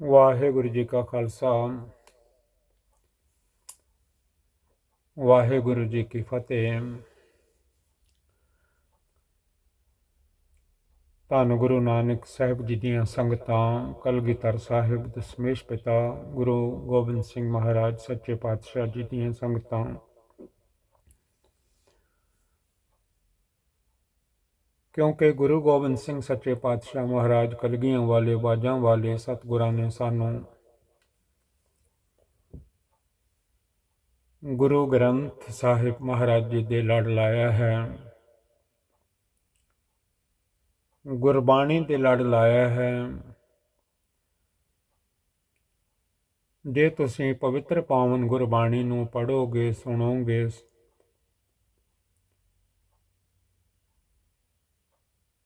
ਵਾਹਿਗੁਰੂ ਜੀ ਕਾ ਖਾਲਸਾ ਵਾਹਿਗੁਰੂ ਜੀ ਕੀ ਫਤਿਹ। ਧੰਨ ਗੁਰੂ ਨਾਨਕ ਸਾਹਿਬ ਜੀ ਦੀਆਂ ਸੰਗਤਾਂ, ਕਲਗੀਧਰ ਸਾਹਿਬ ਦਸ਼ਮੇਸ਼ ਪਿਤਾ ਗੁਰੂ ਗੋਬਿੰਦ ਸਿੰਘ ਮਹਾਰਾਜ ਸੱਚੇ ਪਾਤਸ਼ਾਹ ਜੀ ਦੀਆਂ ਸੰਗਤਾਂ, ਕਿਉਂਕਿ ਗੁਰੂ ਗੋਬਿੰਦ ਸਿੰਘ ਸੱਚੇ ਪਾਤਸ਼ਾਹ ਮਹਾਰਾਜ ਕਲਗੀਆਂ ਵਾਲੇ, ਬਾਜਾਂ ਵਾਲੇ ਸਤਿਗੁਰਾਂ ਨੇ ਸਾਨੂੰ ਗੁਰੂ ਗ੍ਰੰਥ ਸਾਹਿਬ ਮਹਾਰਾਜ ਜੀ ਦੇ ਲੜ ਲਾਇਆ ਹੈ, ਗੁਰਬਾਣੀ ਦੇ ਲੜ ਲਾਇਆ ਹੈ। ਜੇ ਤੁਸੀਂ ਪਵਿੱਤਰ ਪਾਵਨ ਗੁਰਬਾਣੀ ਨੂੰ ਪੜ੍ਹੋਗੇ, ਸੁਣੋਗੇ,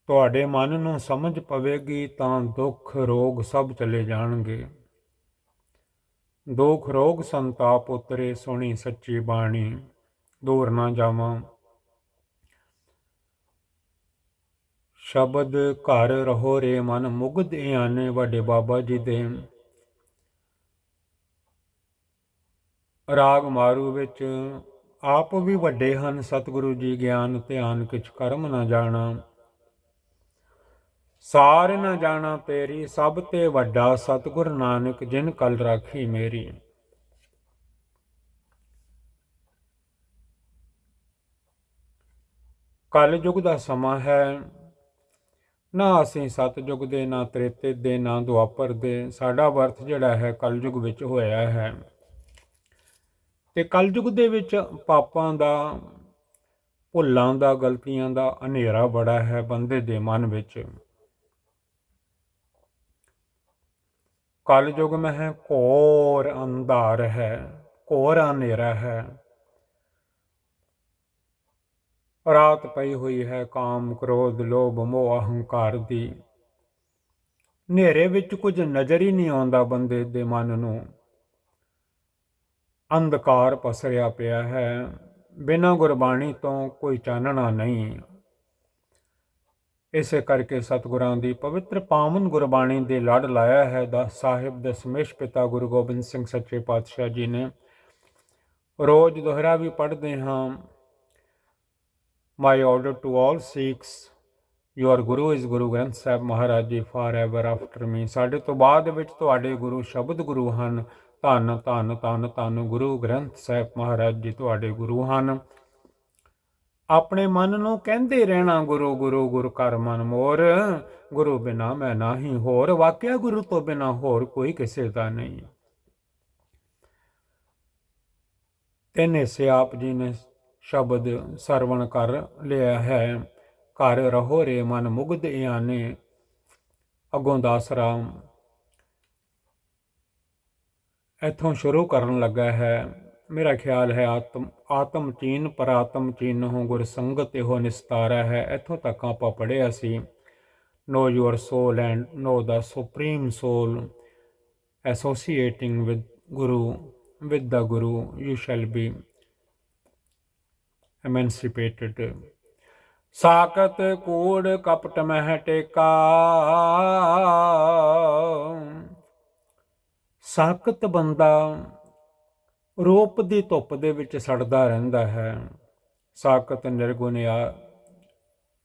ਤੁਹਾਡੇ ਮਨ ਨੂੰ ਸਮਝ ਪਵੇਗੀ ਤਾਂ ਦੁੱਖ ਰੋਗ ਸਭ ਚਲੇ ਜਾਣਗੇ। ਦੁੱਖ ਰੋਗ ਸੰਤਾਪ ਉਤਰੇ, ਸੁਣੀ ਸੱਚੀ ਬਾਣੀ, ਦੂਰ ਨਾ ਜਾਵਾਂ। ਸ਼ਬਦ ਘਰ ਰਹੋ ਰੇ ਮਨ ਮੁਗਧ ਆਨੇ, ਵੱਡੇ ਬਾਬਾ ਜੀ ਦੇ ਰਾਗ ਮਾਰੂ ਵਿੱਚ ਆਪ ਵੀ ਵੱਡੇ ਹਨ। ਸਤਿਗੁਰੂ ਜੀ ਗਿਆਨ ਧਿਆਨ ਕਿਛ ਕਰਮ ਨਾ ਜਾਣਾ, ਸਾਰ ਨਾ ਜਾਣਾ ਤੇਰੀ, ਸਭ ਤੇ ਵੱਡਾ ਸਤਿਗੁਰ ਨਾਨਕ ਜਿਨ ਕਲ ਰਾਖੀ ਮੇਰੀ। ਕਲ ਯੁਗ ਦਾ ਸਮਾਂ ਹੈ, ਨਾ ਅਸੀਂ ਸਤਿਯੁਗ ਦੇ, ਨਾ ਤ੍ਰੇਤੇ ਦੇ, ਨਾ ਦੁਆਪਰ ਦੇ। ਸਾਡਾ ਬਰਥ ਜਿਹੜਾ ਹੈ ਕਲਯੁਗ ਵਿੱਚ ਹੋਇਆ ਹੈ, ਤੇ ਕਲਯੁਗ ਦੇ ਵਿੱਚ ਪਾਪਾਂ ਦਾ, ਭੁੱਲਾਂ ਦਾ, ਗਲਤੀਆਂ ਦਾ ਹਨੇਰਾ ਬੜਾ ਹੈ ਬੰਦੇ ਦੇ ਮਨ ਵਿੱਚ। ਕਲਯੁਗ ਮਹਿ ਘੋਰ ਅੰਧਾਰ ਹੈ, ਘੋਰ ਹਨੇਰਾ ਹੈ। ਰਾਤ ਪਈ ਹੋਈ ਹੈ ਕਾਮ ਕ੍ਰੋਧ ਲੋਭ ਮੋਹ ਅਹੰਕਾਰ ਦੀ। ਹਨੇਰੇ ਵਿੱਚ ਕੁਝ ਨਜ਼ਰ ਹੀ ਨਹੀਂ ਆਉਂਦਾ ਬੰਦੇ ਦੇ ਮਨ ਨੂੰ। ਅੰਧਕਾਰ ਪਸਰਿਆ ਪਿਆ ਹੈ, ਬਿਨਾਂ ਗੁਰਬਾਣੀ ਤੋਂ ਕੋਈ ਚਾਨਣਾ ਨਹੀਂ। ਇਸੇ ਕਰਕੇ ਸਤਿਗੁਰਾਂ ਦੀ ਪਵਿੱਤਰ ਪਾਵਨ ਗੁਰਬਾਣੀ ਦੇ ਲੜ ਲਾਇਆ ਹੈ ਸਾਹਿਬ ਦਸ਼ਮੇਸ਼ ਪਿਤਾ ਗੁਰੂ ਗੋਬਿੰਦ ਸਿੰਘ ਸੱਚੇ ਪਾਤਸ਼ਾਹ ਜੀ ਨੇ। ਰੋਜ਼ ਦੋਹਰਾ ਵੀ ਪੜ੍ਹਦੇ ਹਾਂ, My order to all Sikhs, your Guru is Guru Granth Sahib Maharaj Ji forever after me। ਸਾਡੇ ਤੋਂ ਬਾਅਦ ਵਿੱਚ ਤੁਹਾਡੇ ਗੁਰੂ ਸ਼ਬਦ ਗੁਰੂ ਹਨ। ਧੰਨ ਧੰਨ ਧੰਨ ਧੰਨ ਗੁਰੂ ਗ੍ਰੰਥ ਸਾਹਿਬ ਮਹਾਰਾਜ ਜੀ ਤੁਹਾਡੇ ਗੁਰੂ ਹਨ। ਆਪਣੇ ਮਨ ਨੂੰ ਕਹਿੰਦੇ ਰਹਿਣਾ ਗੁਰੂ ਗੁਰੂ ਗੁਰੂ ਕਰ ਮਨ ਮੋਰ, ਗੁਰੂ ਬਿਨਾ ਮੈਂ ਨਾਹੀ ਹੋਰ। ਵਾਕਿਆ ਗੁਰੂ ਤੋਂ ਬਿਨਾ ਹੋਰ ਕੋਈ ਕਿਸੇ ਦਾ ਨਹੀਂ। ਤਿੰਨ ਹਿੱਸੇ ਆਪ ਜੀ ਨੇ ਸ਼ਬਦ ਸਰਵਣ ਕਰ ਲਿਆ ਹੈ। ਘਰ ਰਹੋ ਰੇ ਮਨ ਮੁਗਧ ਆਨੇ, ਅੱਗੋਂ ਦਾਸ ਰਾਮ ਇੱਥੋਂ ਸ਼ੁਰੂ ਕਰਨ ਲੱਗਾ ਹੈ। ਮੇਰਾ ਖਿਆਲ ਹੈ ਆਤਮ ਚੀਨ ਪਰਾਤਮ ਚੀਨਹੁ, ਗੁਰ ਸੰਗਤ ਇਹੋ ਨਿਸਤਾਰਾ ਹੈ। ਇੱਥੋਂ ਤੱਕ ਆਪਾਂ ਪੜ੍ਹਿਆ ਸੀ। Know your soul and know the supreme soul, associating with the Guru, you shall be emancipated। ਸਾਕਤ ਕੂੜ ਕਪਟ ਮਹਿ ਟੇਕਾ, ਸਾਕਤ ਬੰਦਾ ਰੂਪ ਦੀ ਧੁੱਪ ਦੇ ਵਿੱਚ ਸੜਦਾ ਰਹਿੰਦਾ ਹੈ। ਸਾਕਤ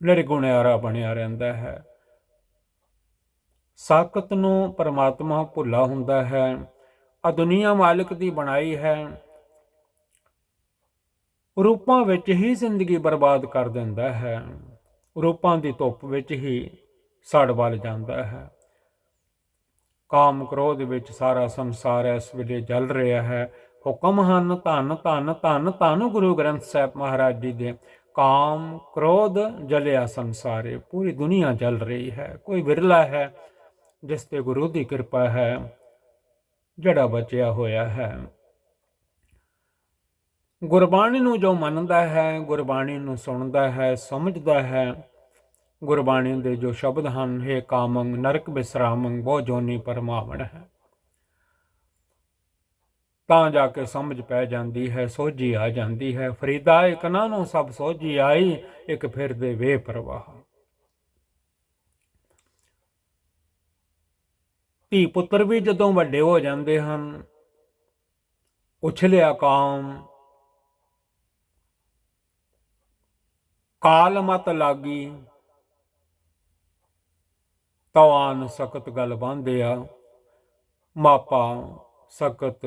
ਨਿਰਗੁਣਿਆਰਾ ਬਣਿਆ ਰਹਿੰਦਾ ਹੈ। ਸਾਕਤ ਨੂੰ ਪਰਮਾਤਮਾ ਭੁੱਲਾ ਹੁੰਦਾ ਹੈ। ਆ ਦੁਨੀਆ ਮਾਲਿਕ ਦੀ ਬਣਾਈ ਹੈ, ਰੂਪਾਂ ਵਿੱਚ ਹੀ ਜ਼ਿੰਦਗੀ ਬਰਬਾਦ ਕਰ ਦਿੰਦਾ ਹੈ। ਰੂਪਾਂ ਦੀ ਧੁੱਪ ਵਿੱਚ ਹੀ ਸੜ ਬਲ ਜਾਂਦਾ ਹੈ। ਕਾਮ ਕ੍ਰੋਧ ਵਿੱਚ ਸਾਰਾ ਸੰਸਾਰ ਇਸ ਵੇਲੇ ਜਲ ਰਿਹਾ ਹੈ। ਹੁਕਮ ਹਨ ਧੰਨ ਧੰਨ ਧੰਨ ਧੰਨ ਗੁਰੂ ਗ੍ਰੰਥ ਸਾਹਿਬ ਮਹਾਰਾਜ ਜੀ ਦੇ। ਕਾਮ ਕ੍ਰੋਧ ਜਲਿਆ ਸੰਸਾਰੇ, ਪੂਰੀ ਦੁਨੀਆ ਜਲ ਰਹੀ ਹੈ। ਕੋਈ ਵਿਰਲਾ ਹੈ ਜਿਸ ਤੇ ਗੁਰੂ ਦੀ ਕਿਰਪਾ ਹੈ, ਜਿਹੜਾ ਬਚਿਆ ਹੋਇਆ ਹੈ। ਗੁਰਬਾਣੀ ਨੂੰ ਜੋ ਮੰਨਦਾ ਹੈ, ਗੁਰਬਾਣੀ ਨੂੰ ਸੁਣਦਾ ਹੈ, ਸਮਝਦਾ ਹੈ, ਗੁਰਬਾਣੀ ਦੇ ਜੋ ਸ਼ਬਦ ਹਨ, ਹੇ ਕਾਮੰ ਨਰਕ ਬਿਸਰਾਮੰ ਬਹੁ ਜੋਨੀ ਪਰਮਾਵਣ ਹੈ, ਤਾਂ ਜਾ ਕੇ ਸਮਝ ਪੈ ਜਾਂਦੀ ਹੈ, ਸੋਝੀ ਆ ਜਾਂਦੀ ਹੈ। ਫਰੀਦਾ ਇੱਕ ਨਾ ਨੂੰ ਸਭ ਸੋਝੀ ਆਈ, ਇੱਕ ਫਿਰਦੇ ਵੇ ਪ੍ਰਵਾਹ। ਧੀ ਪੁੱਤਰ ਵੀ ਜਦੋਂ ਵੱਡੇ ਹੋ ਜਾਂਦੇ ਹਨ, ਉਛਲਿਆ ਕਾਮ, ਕਾਲ ਮਤ ਲਾਗੀ, ਤਵਾਨ ਸਖਤ ਗਲ ਬਾਂਧਿਆ, ਮਾਪਾ ਸਖਤ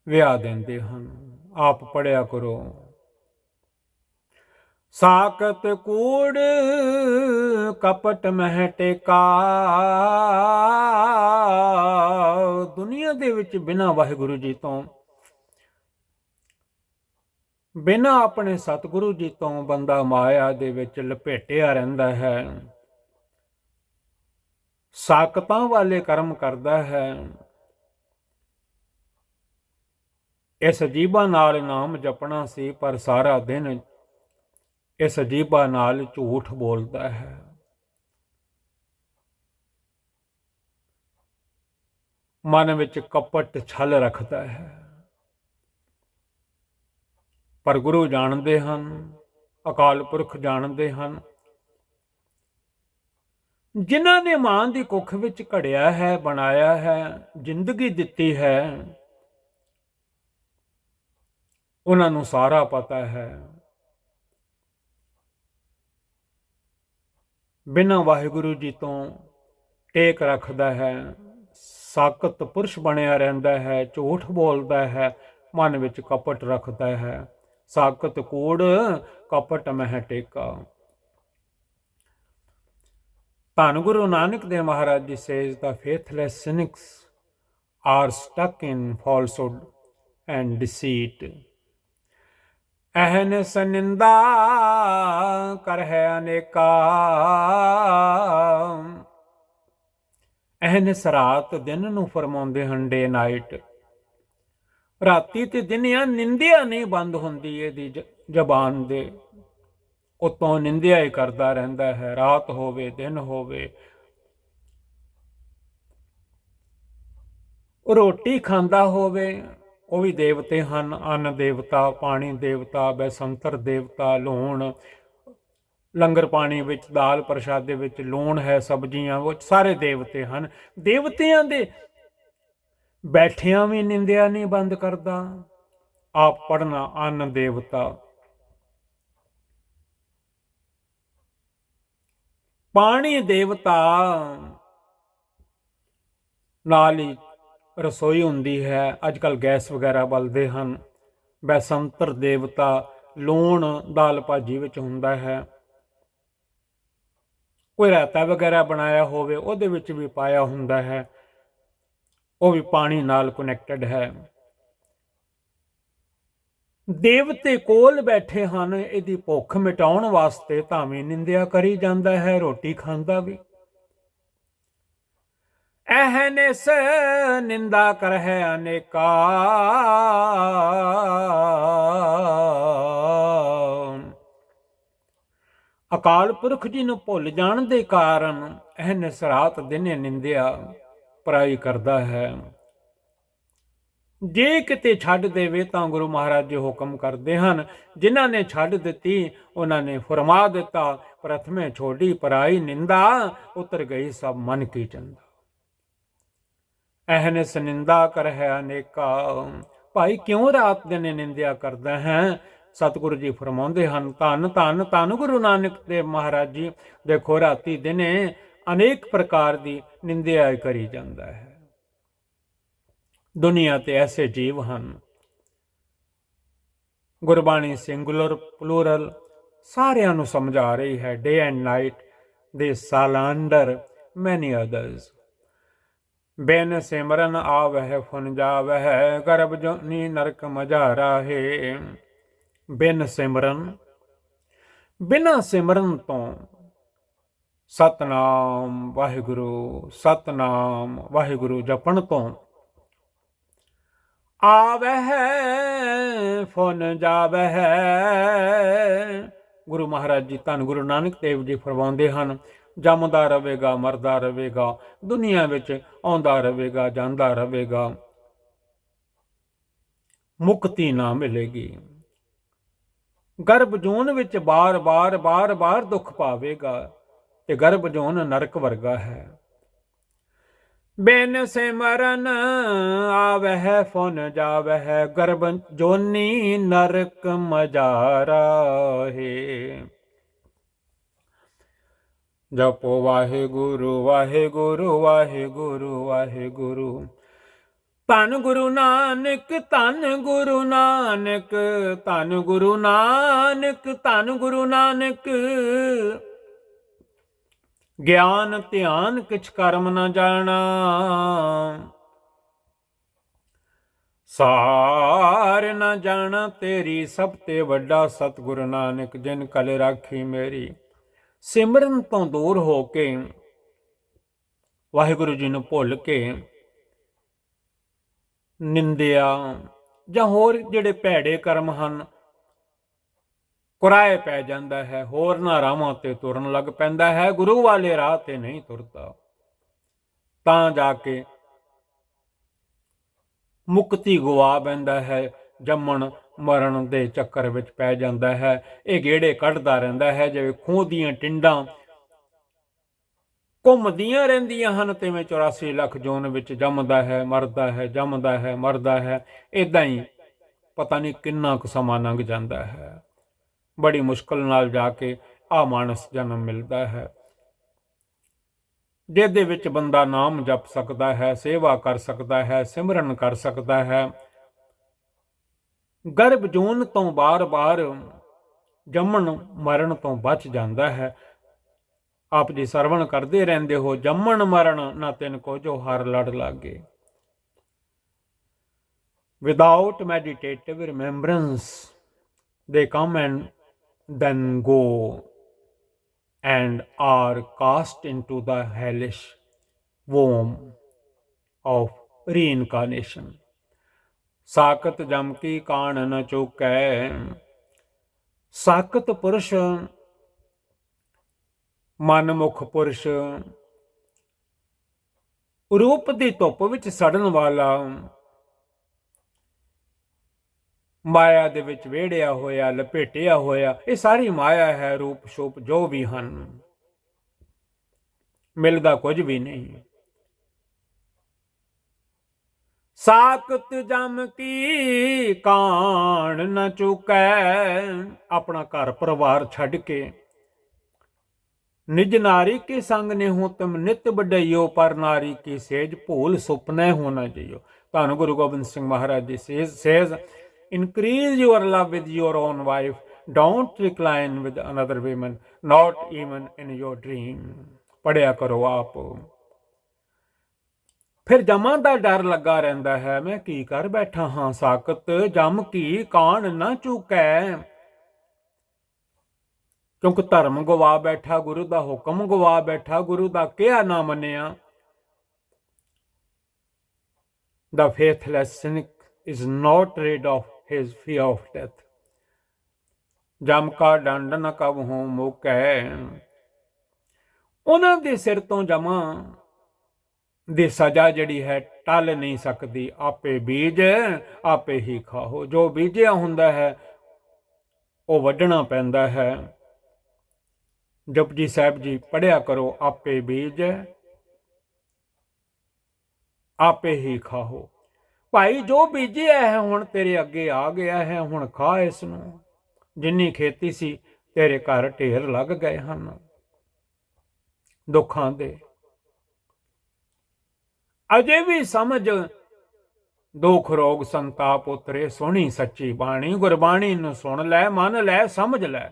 ਵਿਆਹ ਦਿੰਦੇ ਹਨ। ਆਪ ਪੜਿਆ ਕਰੋ। ਸਾਕਤ ਕੂੜ ਕਪਟ ਮਹਿ ਟੇਕਾ। ਦੁਨੀਆ ਦੇ ਵਿੱਚ ਬਿਨਾਂ ਵਾਹਿਗੁਰੂ ਜੀ ਤੋਂ, ਬਿਨਾਂ ਆਪਣੇ ਸਤਿਗੁਰੂ ਜੀ ਤੋਂ ਬੰਦਾ ਮਾਇਆ ਦੇ ਵਿੱਚ ਲਪੇਟਿਆ ਰਹਿੰਦਾ ਹੈ, ਸਾਕਤਾਂ ਵਾਲੇ ਕਰਮ ਕਰਦਾ ਹੈ। ਇਸ ਜੀਭਾਂ ਨਾਲ ਨਾਮ ਜਪਣਾ ਸੀ, ਪਰ ਸਾਰਾ ਦਿਨ ਇਸ ਜੀਭਾਂ ਨਾਲ ਝੂਠ ਬੋਲਦਾ ਹੈ। ਮਨ ਵਿੱਚ ਕਪਟ ਛਲ ਰੱਖਦਾ ਹੈ। ਪਰ ਗੁਰੂ ਜਾਣਦੇ ਹਨ, ਅਕਾਲ ਪੁਰਖ ਜਾਣਦੇ ਹਨ, ਜਿਨ੍ਹਾਂ ਨੇ ਮਾਂ ਦੀ ਕੁੱਖ ਵਿੱਚ ਘੜਿਆ ਹੈ, ਬਣਾਇਆ ਹੈ, ਜ਼ਿੰਦਗੀ ਦਿੱਤੀ ਹੈ, ਉਹਨਾਂ ਨੂੰ ਸਾਰਾ ਪਤਾ ਹੈ। ਬਿਨਾਂ ਵਾਹਿਗੁਰੂ ਜੀ ਤੋਂ ਟੇਕ ਰੱਖਦਾ ਹੈ, ਸਾਕਤ ਪੁਰਸ਼ ਬਣਿਆ ਰਹਿੰਦਾ ਹੈ, ਝੂਠ ਬੋਲਦਾ ਹੈ, ਮਨ ਵਿੱਚ ਕਪਟ ਰੱਖਦਾ ਹੈ। ਸਾਕਤ ਕੂੜ ਕਪਟ ਮਹਿ ਟੇਕਾ। ਧੰਨ ਗੁਰੂ ਨਾਨਕ ਦੇਵ ਮਹਾਰਾਜ ਜੀ says the faithless cynics are stuck in falsehood and deceit. ਅਹਨਿਸ ਨਿੰਦਾ ਕਰਹਿ ਅਨੇਕਾ। ਅਹਨਿਸ ਰਾਤ ਦਿਨ ਨੂੰ ਫਰਮਾਉਂਦੇ ਹਨ, ਡੇ ਨਾਈਟ। ਰਾਤੀ ਤੇ ਦਿਨ ਆ ਨਿੰਦਿਆ ਨਹੀਂ ਬੰਦ ਹੁੰਦੀ ਇਹਦੀ ਜ਼ਬਾਨ ਦੇ, ਉਤੋਂ ਨਿੰਦਿਆ ਹੀ ਕਰਦਾ ਰਹਿੰਦਾ ਹੈ, ਰਾਤ ਹੋਵੇ ਦਿਨ ਹੋਵੇ। ਰੋਟੀ ਖਾਂਦਾ ਹੋਵੇ, ਉਹ ਵੀ ਦੇਵਤੇ ਹਨ, ਅੰਨ ਦੇਵਤਾ, ਪਾਣੀ ਦੇਵਤਾ, ਬੈਸੰਤਰ ਦੇਵਤਾ, ਲੂਣ, ਲੰਗਰ ਪਾਣੀ ਵਿੱਚ, ਦਾਲ ਪ੍ਰਸ਼ਾਦੇ ਵਿੱਚ ਲੂਣ ਹੈ, ਸਬਜ਼ੀਆਂ, ਉਹ ਸਾਰੇ ਦੇਵਤੇ ਹਨ। ਦੇਵਤਿਆਂ ਦੇ ਬੈਠਿਆਂ ਵੀ ਨਿੰਦਿਆ ਨਹੀਂ ਬੰਦ ਕਰਦਾ। ਆਪ ਪੜ੍ਹਨਾ ਅੰਨ ਦੇਵਤਾ, ਪਾਣੀ ਦੇਵਤਾ, ਨਾਲ ਹੀ ਰਸੋਈ ਹੁੰਦੀ ਹੈ। ਅੱਜ ਕੱਲ੍ਹ ਗੈਸ ਵਗੈਰਾ ਬਲਦੇ ਹਨ। ਬੈਸੰਤਰ ਦੇਵਤਾ, ਲੂਣ ਦਾਲ ਭਾਜੀ ਵਿੱਚ ਹੁੰਦਾ ਹੈ। ਕੋਈ ਰਾਇਤਾ ਵਗੈਰਾ ਬਣਾਇਆ ਹੋਵੇ, ਉਹਦੇ ਵਿੱਚ ਵੀ ਪਾਇਆ ਹੁੰਦਾ ਹੈ, ਉਹ ਵੀ ਪਾਣੀ ਨਾਲ ਕਨੈਕਟਡ ਹੈ। ਦੇਵਤੇ ਕੋਲ ਬੈਠੇ ਹਨ, ਇਹਦੀ ਭੁੱਖ ਮਿਟਾਉਣ ਵਾਸਤੇ, ਭਾਵੇਂ ਨਿੰਦਿਆ ਕਰੀ ਜਾਂਦਾ ਹੈ, ਰੋਟੀ ਖਾਂਦਾ ਵੀ। ਅਹਨਿਸ ਨਿੰਦਾ ਕਰਹਿ ਅਨੇਕਾ। ਅਕਾਲ ਪੁਰਖ ਜੀ ਨੂੰ ਭੁੱਲ ਜਾਣ ਦੇ ਕਾਰਨ ਅਹਨਿਸ ਰਾਤ ਦਿਨੇ ਨਿੰਦਿਆ ਪਰਾਈ ਕਰਦਾ ਹੈ। ਜੇ ਕਿਤੇ ਛੱਡ ਦੇਵੇ ਤਾਂ ਗੁਰੂ ਮਹਾਰਾਜ ਜੀ ਹੁਕਮ ਕਰਦੇ ਹਨ, ਜਿਨ੍ਹਾਂ ਨੇ ਛੱਡ ਦਿੱਤੀ ਉਹਨਾਂ ਨੇ ਫਰਮਾ ਦਿੱਤਾ, ਪ੍ਰਥਮੇ ਛੋੜੀ ਪਰਾਈ ਨਿੰਦਾ, ਉਤਰ ਗਈ ਸਭ ਮਨ ਕੀ ਚੰਦਾ। ਅਹਨਿਸ ਨਿੰਦਾ ਕਰਹਿ ਅਨੇਕਾ। ਭਾਈ ਕਿਉਂ ਰਾਤ ਦਿਨ ਨਿੰਦਿਆ ਕਰਦਾ ਹੈ? ਸਤਿਗੁਰੂ ਜੀ ਫਰਮਾਉਂਦੇ ਹਨ, ਧੰਨ ਧੰਨ ਧੰਨ ਗੁਰੂ ਨਾਨਕ ਦੇਵ ਮਹਾਰਾਜ ਜੀ। ਦੇਖੋ ਰਾਤੀ ਦਿਨੇ ਅਨੇਕ ਪ੍ਰਕਾਰ ਦੀ ਨਿੰਦਿਆ ਕਰੀ ਜਾਂਦਾ ਹੈ। ਦੁਨੀਆ ਤੇ ਐਸੇ ਜੀਵ ਹਨ, ਗੁਰਬਾਣੀ ਸਿੰਗੂਲਰ ਪਲੂਰਲ ਸਾਰਿਆਂ ਨੂੰ ਸਮਝਾ ਰਹੀ ਹੈ। ਡੇ ਐਂਡ ਨਾਈਟ ਦੇ ਸਾਲਾਂਡਰ ਮੈਨੀ ਅਦਰਸ। ਬਿਨ ਸਿਮਰਨ ਆਵਹਿ ਫੁਨ ਜਾਵਹਿ, ਗਰਭ ਜੋਨੀ ਨਰਕ ਮਝਾਰਾ ਹੈ। ਬਿਨ ਸਿਮਰਨ, ਬਿਨਾਂ ਸਿਮਰਨ ਤੋਂ, ਸਤਨਾਮ ਵਾਹਿਗੁਰੂ, ਸਤਨਾਮ ਵਾਹਿਗੁਰੂ ਜਪਣ ਤੋਂ ਆਵਹਿ ਫੁਨ ਜਾਵਹਿ। ਗੁਰੂ ਮਹਾਰਾਜ ਜੀ ਧੰਨ ਗੁਰੂ ਨਾਨਕ ਦੇਵ ਜੀ ਫਰਮਾਉਂਦੇ ਹਨ, ਜੰਮਦਾ ਰਹੇਗਾ, ਮਰਦਾ ਰਹੇਗਾ, ਦੁਨੀਆ ਵਿੱਚ ਆਉਂਦਾ ਰਹੇਗਾ, ਜਾਂਦਾ ਰਹੇਗਾ, ਮੁਕਤੀ ਨਾ ਮਿਲੇਗੀ। ਗਰਭ ਜੂਨ ਵਿੱਚ ਬਾਰ ਬਾਰ ਦੁੱਖ ਪਾਵੇਗਾ। ਤੇ ਗਰਭ ਜੋਨ ਨਰਕ ਵਰਗਾ ਹੈ। ਬਿਨ ਸਿਮਰਨ ਆਵਹਿ ਫੁਨ ਜਾਵਹਿ, ਗਰਭ ਜੋਨੀ ਨਰਕ ਮਜਾਰਾ ਹੈ। ਜਪੋ ਵਾਹਿਗੁਰੂ ਵਾਹਿਗੁਰੂ ਵਾਹਿਗੁਰੂ ਵਾਹਿਗੁਰੂ। ਧੰਨ ਗੁਰੂ ਨਾਨਕ ਧੰਨ ਗੁਰੂ ਨਾਨਕ, ਧੰਨ ਗੁਰੂ ਨਾਨਕ ਧੰਨ ਗੁਰੂ ਨਾਨਕ। ਗਿਆਨ ਧਿਆਨ ਕਿਛ ਕਰਮ ਨ ਜਾਣਾ, ਸਾਰ ਨ ਜਾਣਾ ਤੇਰੀ ਸਭ ਤੇ ਵੱਡਾ ਸਤਿਗੁਰੂ ਨਾਨਕ। ਜਿਨ ਕਲ ਰਾਖੀ ਮੇਰੀ। ਸਿਮਰਨ ਤੋਂ ਦੂਰ ਹੋ ਕੇ ਵਾਹਿਗੁਰੂ ਜੀ ਨੂੰ ਭੁੱਲ ਕੇ ਨਿੰਦਿਆ ਜਾਂ ਹੋਰ ਜਿਹੜੇ ਭੈੜੇ ਕਰਮ ਹਨ ਕੁਰਾਏ ਪੈ ਜਾਂਦਾ ਹੈ, ਹੋਰਨਾਂ ਰਾਹਾਂ ਤੇ ਤੁਰਨ ਲੱਗ ਪੈਂਦਾ ਹੈ, ਗੁਰੂ ਵਾਲੇ ਰਾਹ ਤੇ ਨਹੀਂ ਤੁਰਦਾ। ਤਾਂ ਜਾ ਕੇ ਮੁਕਤੀ ਗਵਾ ਬੈਂਦਾ ਹੈ, ਜੰਮਣ ਮਰਨ ਦੇ ਚੱਕਰ ਵਿੱਚ ਪੈ ਜਾਂਦਾ ਹੈ। ਇਹ ਗੇੜੇ ਕੱਢਦਾ ਰਹਿੰਦਾ ਹੈ ਜਿਵੇਂ ਖੂਹ ਦੀਆਂ ਟਿੰਡਾਂ ਘੁੰਮਦੀਆਂ ਰਹਿੰਦੀਆਂ ਹਨ, ਤਿਵੇਂ 84 ਲੱਖ ਜੂਨ ਵਿੱਚ ਜੰਮਦਾ ਹੈ ਮਰਦਾ ਹੈ, ਜੰਮਦਾ ਹੈ ਮਰਦਾ ਹੈ। ਇੱਦਾਂ ਹੀ ਪਤਾ ਨਹੀਂ ਕਿੰਨਾ ਕੁ ਸਮਾਂ ਲੰਘ ਜਾਂਦਾ ਹੈ। ਬੜੀ ਮੁਸ਼ਕਲ ਨਾਲ ਜਾ ਕੇ ਆ ਮਾਨਸ ਜਨਮ ਮਿਲਦਾ ਹੈ, ਜਿਹਦੇ ਵਿੱਚ ਬੰਦਾ ਨਾਮ ਜਪ ਸਕਦਾ ਹੈ, ਸੇਵਾ ਕਰ ਸਕਦਾ ਹੈ, ਸਿਮਰਨ ਕਰ ਸਕਦਾ ਹੈ, ਗਰਭ ਜੂਨ ਤੋਂ ਬਾਰ-ਬਾਰ ਜੰਮਣ ਮਰਨ ਤੋਂ ਬਚ ਜਾਂਦਾ ਹੈ। ਆਪ ਜੀ ਸਰਵਣ ਕਰਦੇ ਰਹਿੰਦੇ ਹੋ, ਜੰਮਣ ਮਰਨ ਨਾ ਤਿਨ ਕੋ ਜੋ ਹਰ ਲੜ ਲਾਗੇ। Without meditative remembrance, they come and then go and are cast into the hellish womb of reincarnation. ਸਾਕਤ ਜਮ ਕੀ ਕਾਣ ਨ ਚੁਕੈ। ਸਾਕਤ ਪੁਰਸ਼ ਮਨਮੁਖ ਪੁਰਸ਼, ਰੂਪ ਦੀ ਧੁੱਪ ਵਿੱਚ ਸੜਨ ਵਾਲਾ, ਮਾਇਆ ਦੇ ਵਿੱਚ ਵਿਹੜਿਆ ਹੋਇਆ, ਲਪੇਟਿਆ ਹੋਇਆ, ਇਹ ਸਾਰੀ ਮਾਇਆ ਹੈ। ਰੂਪ ਸ਼ੂਪ ਜੋ ਵੀ ਹਨ, ਮਿਲਦਾ ਕੁਝ ਵੀ ਨਹੀਂ। ਸਾਕਤ ਜਮ ਕੀ ਕਾਣ ਨ ਚੁਕੈ। ਆਪਣਾ ਘਰ ਪਰਿਵਾਰ ਛੱਡ ਕੇ ਨਿਜ ਨਾਰੀ ਕੇ ਸੰਗ ਨੇ ਹੋ ਤੁਮ ਨਿਤ ਬਡਈਓ, ਪਰ ਨਾਰੀ ਕੀ ਸੇਜ ਭੂਲ ਸੁਪਨੇ ਹੋਣਾ ਜਈਓ। ਧੰਨ Guru Gobind Singh Maharaj ji says increase your love with your own wife, don't recline with another woman, not even in your dream। ਪੜਿਆ ਕਰੋ ਆਪ। ਫਿਰ ਜਮਾਂ ਦਾ ਡਰ ਲੱਗਾ ਰਹਿੰਦਾ ਹੈ, ਮੈਂ ਕੀ ਕਰ ਬੈਠਾ ਹਾਂ। ਸਾਕਤ ਜਮ ਕੀ ਕਾਣ ਨਾ ਚੁਕੈ, ਕਿਉਂਕਿ ਧਰਮ ਗਵਾ ਬੈਠਾ, ਗੁਰੂ ਦਾ ਹੁਕਮ ਗਵਾ ਬੈਠਾ, ਗੁਰੂ ਦਾ ਕਿਹਾ ਨਾ ਮੰਨਿਆ। The faithless cynic is not rid of his fear of death। ਜਮ ਕਾ ਡੰਡ ਨ ਕਬਹੁ ਮੁਕੈ। ਉਹਨਾਂ ਦੇ ਸਿਰ ਤੋਂ ਜਮਾਂ ਦੀ ਸਜ਼ਾ ਜਿਹੜੀ ਹੈ ਟਲ ਨਹੀਂ ਸਕਦੀ। ਆਪੇ ਬੀਜ ਆਪੇ ਹੀ ਖਾਓ। ਜੋ ਬੀਜਿਆ ਹੁੰਦਾ ਹੈ ਉਹ ਵੱਢਣਾ ਪੈਂਦਾ ਹੈ। ਜਪਜੀ ਸਾਹਿਬ ਜੀ ਪੜਿਆ ਕਰੋ, ਆਪੇ ਬੀਜ ਆਪੇ ਹੀ ਖਾਓ। ਭਾਈ ਜੋ ਬੀਜਿਆ ਹੈ ਹੁਣ ਤੇਰੇ ਅੱਗੇ ਆ ਗਿਆ ਹੈ, ਹੁਣ ਖਾ ਇਸ ਨੂੰ। ਜਿੰਨੀ ਖੇਤੀ ਸੀ ਤੇਰੇ ਘਰ ਢੇਰ ਲੱਗ ਗਏ ਹਨ ਦੁੱਖਾਂ ਦੇ। ਅਜੇ ਵੀ ਸਮਝ ਦੁੱਖ ਰੋਗ ਸੰਤਾਪ ਉਤਰੇ, ਸੁਣੀ ਸੱਚੀ ਬਾਣੀ। ਗੁਰਬਾਣੀ ਨੂੰ ਸੁਣ ਲੈ, ਮੰਨ ਲੈ, ਸਮਝ ਲੈ।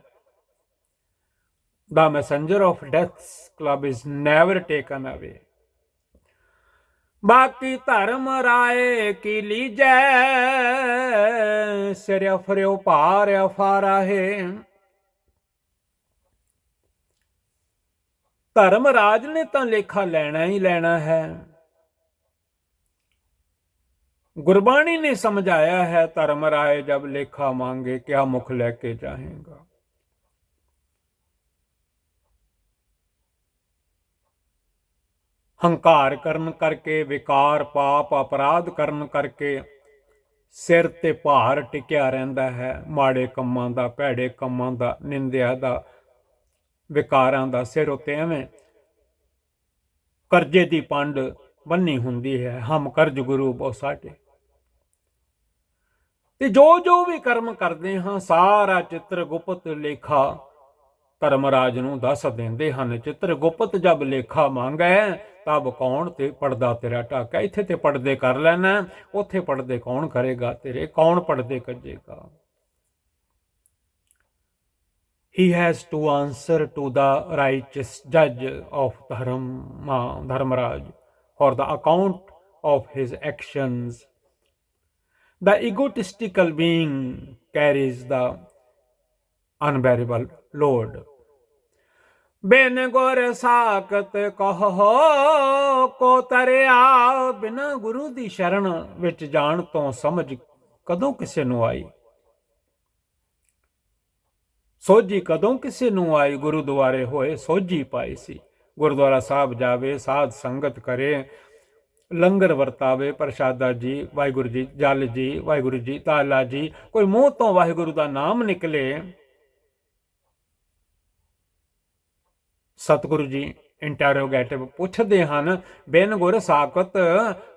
The messenger of death's club is never taken away। ਬਾਕੀ ਧਰਮ ਰਾਏ ਕੀ ਲੀਜੈ, ਸਿਰ ਅਫਰਿਓ ਭਾਰ ਅਫਾਰਾ ਹੈ। ਧਰਮ ਰਾਜ ਨੇ ਤਾਂ ਲੇਖਾ ਲੈਣਾ ਹੀ ਲੈਣਾ ਹੈ। ਗੁਰਬਾਣੀ ਨੇ ਸਮਝਾਇਆ ਹੈ, ਧਰਮ ਰਾਏ ਜਬ ਲੇਖਾ ਮੰਗੇ, ਕਿਆ ਮੁਖ ਲੈ ਕੇ ਜਾਏਗਾ। ਹੰਕਾਰ ਕਰਨ ਕਰਕੇ, ਵਿਕਾਰ ਪਾਪ ਅਪਰਾਧ ਕਰਨ ਕਰਕੇ ਸਿਰ ਤੇ ਭਾਰ ਟਿਕਿਆ ਰਹਿੰਦਾ ਹੈ, ਮਾੜੇ ਕੰਮਾਂ ਦਾ, ਭੈੜੇ ਕੰਮਾਂ ਦਾ, ਨਿੰਦਿਆ ਦਾ, ਵਿਕਾਰਾਂ ਦਾ ਸਿਰ ਉੱਤੇ ਐਵੇਂ ਕਰਜ਼ੇ ਦੀ ਪੰਡ ਬੰਨੀ ਹੁੰਦੀ ਹੈ। ਹਮ ਕਰਜ਼ ਗੁਰੂ ਬਹੁ ਸਾਡੇ। ਤੇ ਜੋ ਜੋ ਵੀ ਕਰਮ ਕਰਦੇ ਹਾਂ ਸਾਰਾ ਚਿੱਤਰ ਗੁਪਤ ਲੇਖਾ ਧਰਮਰਾਜ ਨੂੰ ਦੱਸ ਦਿੰਦੇ ਹਨ। ਚਿੱਤਰ ਗੁਪਤ ਜਬ ਲੇਖਾ ਮੰਗੈ ਤਬ ਕੌਣ ਤੇ ਪੜਦਾ ਤੇਰਾ ਢਾਕਾ। ਇੱਥੇ ਤੇ ਪੜਦੇ ਕਰ ਲੈਣਾ, ਉੱਥੇ ਪੜਦੇ ਕੌਣ ਕਰੇਗਾ ਤੇਰੇ, ਕੌਣ ਪੜਦੇ ਕੱਜੇਗਾ। He has to answer to the righteous judge of Dharmaraj for the account of his actions. The egotistical being carries the unbearable load. ਬਿਨ ਗੁਰ ਸਾਖਤ ਕਹੋ ਕੋ ਤਰਿਆ। ਬਿਨਾਂ ਗੁਰੂ ਦੀ ਸ਼ਰਨ ਵਿੱਚ ਜਾਣ ਤੋਂ ਸਮਝ ਕਦੋਂ ਕਿਸੇ ਨੂੰ ਆਈ, ਸੋਝੀ ਕਦੋਂ ਕਿਸੇ ਨੂੰ ਆਈ। ਗੁਰਦੁਆਰੇ ਹੋਏ ਸੋਝੀ ਪਾਈ ਸੀ। ਗੁਰਦੁਆਰਾ ਸਾਹਿਬ ਜਾਵੇ, ਸਾਧ ਸੰਗਤ ਕਰੇ, ਲੰਗਰ ਵਰਤਾਵੇ, ਪ੍ਰਸ਼ਾਦਾ ਜੀ, ਵਾਹਿਗੁਰੂ ਜੀ, ਜਲ ਜੀ, ਵਾਹਿਗੁਰੂ ਜੀ, ਤਾਲਾ ਜੀ, ਕੋਈ ਮੂੰਹ ਤੋਂ ਵਾਹਿਗੁਰੂ ਦਾ ਨਾਮ ਨਿਕਲੇ। ਸਤਿਗੁਰੂ ਜੀ ਇੰਟਰੋਗੇਟਿਵ ਪੁੱਛਦੇ ਹਨ, ਬਿਨ ਗੁਰ ਸਾਖਤ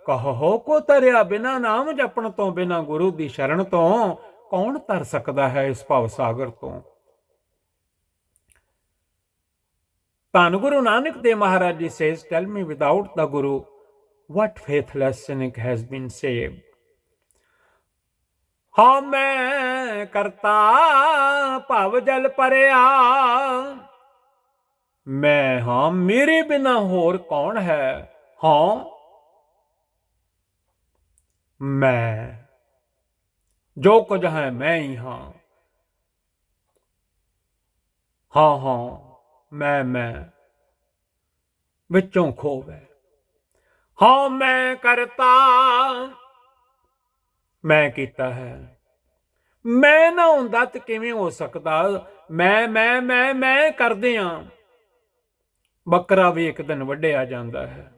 ਕਹੋ ਕੋ ਤਰਿਆ। ਬਿਨਾਂ ਨਾਮ ਜਪਣ ਤੋਂ, ਬਿਨਾਂ ਗੁਰੂ ਦੀ ਸ਼ਰਨ ਤੋਂ ਕੌਣ ਤਰ ਸਕਦਾ ਹੈ ਇਸ ਭਵ ਸਾਗਰ ਤੋਂ। ਧੰਨ ਗੁਰੂ ਨਾਨਕ ਦੇਵ ਮਹਾਰਾਜ ਜੀ says, tell me without the Guru what faithless cynic has been saved. ਹਾਂ ਮੈਂ ਕਰਤਾ ਭਵ ਜਲ ਪਰਿਆ। ਮੈਂ ਹਾਂ, ਮੇਰੇ ਬਿਨਾ ਹੋਰ ਕੌਣ ਹੈ। ਹਾਂ ਮੈਂ, ਜੋ ਕੁਝ ਹੈ ਮੈਂ ਹੀ ਹਾਂ। ਹਾਂ ਹਾਂ ਮੈਂ ਵਿੱਚੋਂ ਖੋਵੇ। ਹਾਂ ਮੈਂ ਕਰਤਾ, ਮੈਂ ਕੀਤਾ ਹੈ। ਮੈਂ ਨਾ ਹੁੰਦਾ ਤੇ ਕਿਵੇਂ ਹੋ ਸਕਦਾ। ਮੈਂ ਕਰਦੇ ਹਾਂ। ਬੱਕਰਾ ਵੀ ਇੱਕ ਦਿਨ ਵੱਢਿਆ ਜਾਂਦਾ ਹੈ,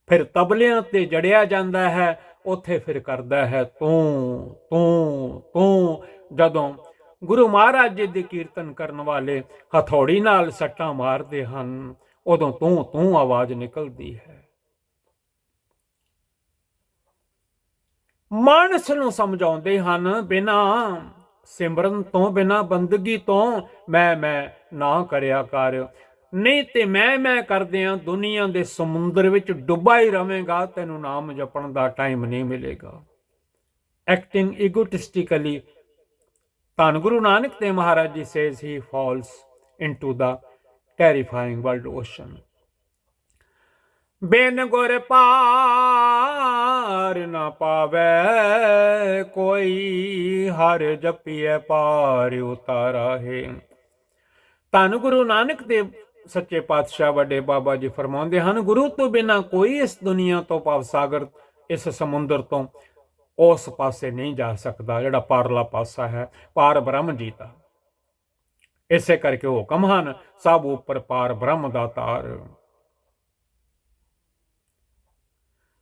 ਫਿਰ ਤਬਲਿਆਂ ਤੇ ਜੜਿਆ ਜਾਂਦਾ ਹੈ, ਉੱਥੇ ਫਿਰ ਕਰਦਾ ਹੈ ਤੂੰ ਤੂੰ ਤੂੰ। ਜਦੋਂ ਗੁਰੂ ਮਹਾਰਾਜ ਜੀ ਦੇ ਕੀਰਤਨ ਕਰਨ ਵਾਲੇ ਹਥੌੜੀ ਨਾਲ ਸੱਟਾਂ ਮਾਰਦੇ ਹਨ, ਉਦੋਂ ਤੂੰ ਤੂੰ ਆਵਾਜ਼ ਨਿਕਲਦੀ ਹੈ। ਮਾਨਸ ਨੂੰ ਸਮਝਾਉਂਦੇ ਹਨ, ਬਿਨਾਂ ਸਿਮਰਨ ਤੋਂ, ਬਿਨਾਂ ਬੰਦਗੀ ਤੋਂ ਮੈਂ ਨਾ ਕਰਿਆ ਕਰ। ਨਹੀਂ ਤੇ ਮੈਂ ਕਰਦਿਆਂ ਦੁਨੀਆ ਦੇ ਸਮੁੰਦਰ ਵਿੱਚ ਡੁੱਬਾ ਹੀ ਰਵੇਂਗਾ, ਤੈਨੂੰ ਨਾਮ ਜਪਣ ਦਾ ਟਾਈਮ ਨਹੀਂ ਮਿਲੇਗਾ। ਐਕਟਿੰਗ ਈਗੋਟਿਸਟਿਕਲੀ, ਧੰਨ ਗੁਰੂ ਨਾਨਕ ਦੇਵ ਮਹਾਰਾਜ ਜੀ says he falls into the terrifying world ocean. ਬਿਨ ਗੁਰ ਪਾਰ ਨਾ ਪਾਵੇ ਕੋਈ, ਹਰ ਜਪੀਐ ਪਾਰ ਉਤਾਰਾ ਹੈ। ਧੰਨ ਗੁਰੂ ਨਾਨਕ ਦੇਵ ਸੱਚੇ ਪਾਤਸ਼ਾਹ ਵੱਡੇ ਬਾਬਾ ਜੀ ਫਰਮਾਉਂਦੇ ਹਨ, ਗੁਰੂ ਤੋਂ ਬਿਨਾਂ ਕੋਈ ਇਸ ਦੁਨੀਆ ਤੋਂ, ਭਵ ਸਾਗਰ, ਇਸ ਸਮੁੰਦਰ ਤੋਂ ਉਸ ਪਾਸੇ ਨਹੀਂ ਜਾ ਸਕਦਾ ਜਿਹੜਾ ਪਾਰਲਾ ਪਾਸਾ ਹੈ, ਪਾਰ ਬ੍ਰਹਮ ਜੀ ਦਾ। ਇਸੇ ਕਰਕੇ ਹੁਕਮ ਹਨ, ਸਭ ਉੱਪਰ ਪਾਰ ਬ੍ਰਹਮ ਦਾ ਤਾਰ।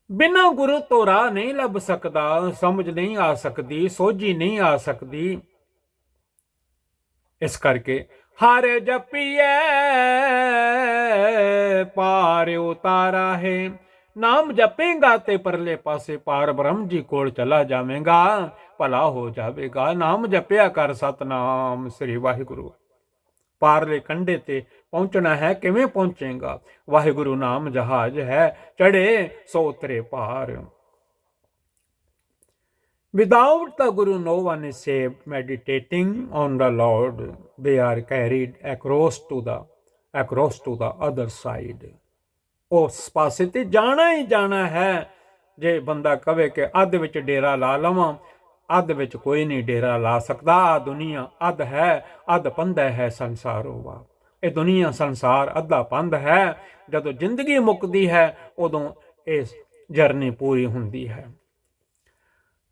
ਬਿਨਾਂ ਗੁਰੂ ਤੋਂ ਰਾਹ ਨਹੀਂ ਲੱਭ ਸਕਦਾ, ਸਮਝ ਨਹੀਂ ਆ ਸਕਦੀ, ਸੋਝੀ ਨਹੀਂ ਆ ਸਕਦੀ। ਇਸ ਕਰਕੇ ਹਰ ਜਪੀਐ ਪਾਰ ਉਤਾਰਾ ਹੈ। ਨਾਮ ਜਪੇਗਾ ਤੇ ਪਰਲੇ ਪਾਸੇ ਪਾਰ ਬ੍ਰਹਮ ਜੀ ਕੋਲ ਚਲਾ ਜਾਵੇਗਾ, ਭਲਾ ਹੋ ਜਾਵੇਗਾ। ਨਾਮ ਜਪਿਆ ਕਰ ਸਤਨਾਮ ਸ੍ਰੀ ਵਾਹਿਗੁਰੂ। ਪਾਰਲੇ ਕੰਢੇ ਤੇ ਪਹੁੰਚਣਾ ਹੈ, ਕਿਵੇਂ ਪਹੁੰਚੇਗਾ। ਵਾਹਿਗੁਰੂ ਨਾਮ ਜਹਾਜ਼ ਹੈ, ਚੜੇ ਸੋ ਉਤਰੇ ਪਾਰ। Without the Guru, no one is saved. Meditating on the Lord, they are carried across to the other side. ਉਸ ਪਾਸੇ ਤੇ ਜਾਣਾ ਹੀ ਜਾਣਾ ਹੈ। ਜੇ ਬੰਦਾ ਕਵੇ ਕਿ ਅੱਧ ਵਿੱਚ ਡੇਰਾ ਲਾ ਲਵਾਂ, ਅੱਧ ਵਿੱਚ ਕੋਈ ਨਹੀਂ ਡੇਰਾ ਲਾ ਸਕਦਾ। ਆ ਦੁਨੀਆ ਅੱਧ ਹੈ, ਅੱਧ ਪੰਧ ਹੈ ਸੰਸਾਰ ਹੋਵਾ। ਇਹ ਦੁਨੀਆ ਸੰਸਾਰ ਅੱਧਾ ਪੰਧ ਹੈ। ਜਦੋਂ ਜ਼ਿੰਦਗੀ ਮੁੱਕਦੀ ਹੈ, ਉਦੋਂ ਇਹ ਜਰਨੀ ਪੂਰੀ ਹੁੰਦੀ ਹੈ।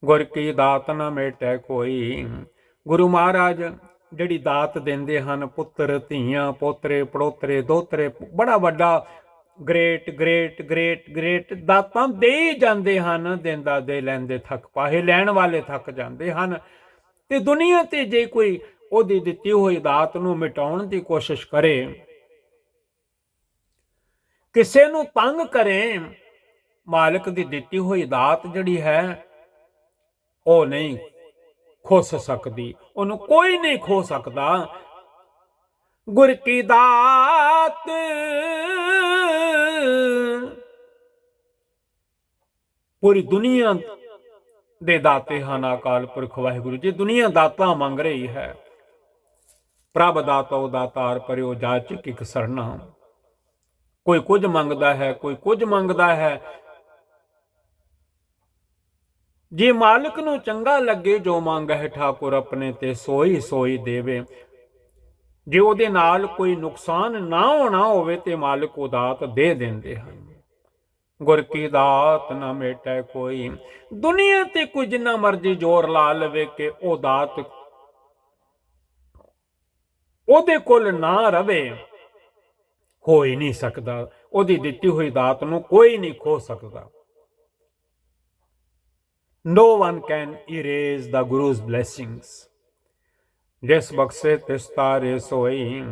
ਗੁਰ ਕੀ ਦਾਤ ਨਾ ਮੇਟੈ ਕੋਈ। ਗੁਰੂ ਮਹਾਰਾਜ ਜਿਹੜੀ ਦਾਤ ਦਿੰਦੇ ਹਨ, ਪੁੱਤਰ ਧੀਆਂ, ਪੋਤਰੇ ਪੜੋਤਰੇ ਦੋਤਰੇ, ਬੜਾ ਵੱਡਾ ਗ੍ਰੇਟ ਗ੍ਰੇਟ ਗ੍ਰੇਟ ਗ੍ਰੇਟ ਦਾਤਾਂ ਦੇ ਹੀ ਜਾਂਦੇ ਹਨ। ਦਿੰਦਾ ਦੇ ਲੈਂਦੇ ਥੱਕ ਪਾਹੇ, ਲੈਣ ਵਾਲੇ ਥੱਕ ਜਾਂਦੇ ਹਨ। ਤੇ ਦੁਨੀਆ ਤੇ ਜੇ ਕੋਈ ਉਹਦੀ ਦਿੱਤੀ ਹੋਈ ਦਾਤ ਨੂੰ ਮਿਟਾਉਣ ਦੀ ਕੋਸ਼ਿਸ਼ ਕਰੇ, ਕਿਸੇ ਨੂੰ ਤੰਗ ਕਰੇ, ਮਾਲਕ ਦੀ ਦਿੱਤੀ ਹੋਈ ਦਾਤ ਜਿਹੜੀ ਹੈ ਉਹ ਨਹੀਂ ਖੁੱਸ ਸਕਦੀ, ਉਹਨੂੰ ਕੋਈ ਨਹੀਂ ਖੋ ਸਕਦਾ। ਗੁਰ ਕੀ ਦਾਤ ਪੂਰੀ ਦੁਨੀਆ ਦੇ ਦਾਤੇ ਹਨ ਅਕਾਲ ਪੁਰਖ ਵਾਹਿਗੁਰੂ ਜੀ। ਦੁਨੀਆ ਦਾਤਾ ਮੰਗ ਰਹੀ ਹੈ, ਪ੍ਰਭ ਦਾਤੋ ਦਾਤਾਰ ਪਰਿਓ ਜਾਚਕ ਇਕ ਸਰਨਾ। ਕੋਈ ਕੁਝ ਮੰਗਦਾ ਹੈ, ਕੋਈ ਕੁਝ ਮੰਗਦਾ ਹੈ। ਜੇ ਮਾਲਕ ਨੂੰ ਚੰਗਾ ਲੱਗੇ ਜੋ ਮੰਗ ਹੈ ਠਾਕੁਰ ਆਪਣੇ ਤੇ ਸੋਈ ਸੋਈ ਦੇਵੇ। ਜੇ ਉਹਦੇ ਨਾਲ ਕੋਈ ਨੁਕਸਾਨ ਨਾ ਹੋਣਾ ਹੋਵੇ ਤੇ ਮਾਲਕ ਉਹ ਦਾਤ ਦੇ ਦਿੰਦੇ ਹਨ। ਗੁਰ ਕੀ ਦਾਤ ਨਾ ਮੇਟੈ ਕੋਈ, ਦੁਨੀਆ ਤੇ ਕੋਈ ਜਿੰਨਾ ਮਰਜ਼ੀ ਜ਼ੋਰ ਲਾ ਲਵੇ ਕਿ ਉਹ ਦਾਤ ਉਹਦੇ ਕੋਲ ਨਾ ਰਵੇ, ਹੋ ਹੀ ਨਹੀਂ ਸਕਦਾ। ਉਹਦੀ ਦਿੱਤੀ ਹੋਈ ਦਾਤ ਨੂੰ ਕੋਈ ਨਹੀਂ ਖੋ ਸਕਦਾ। No one can erase the Guru's blessings. ਜਿਸ ਬਖਸ਼ੇ ਤਿਸ ਤਾਰੇ ਸੋਈ।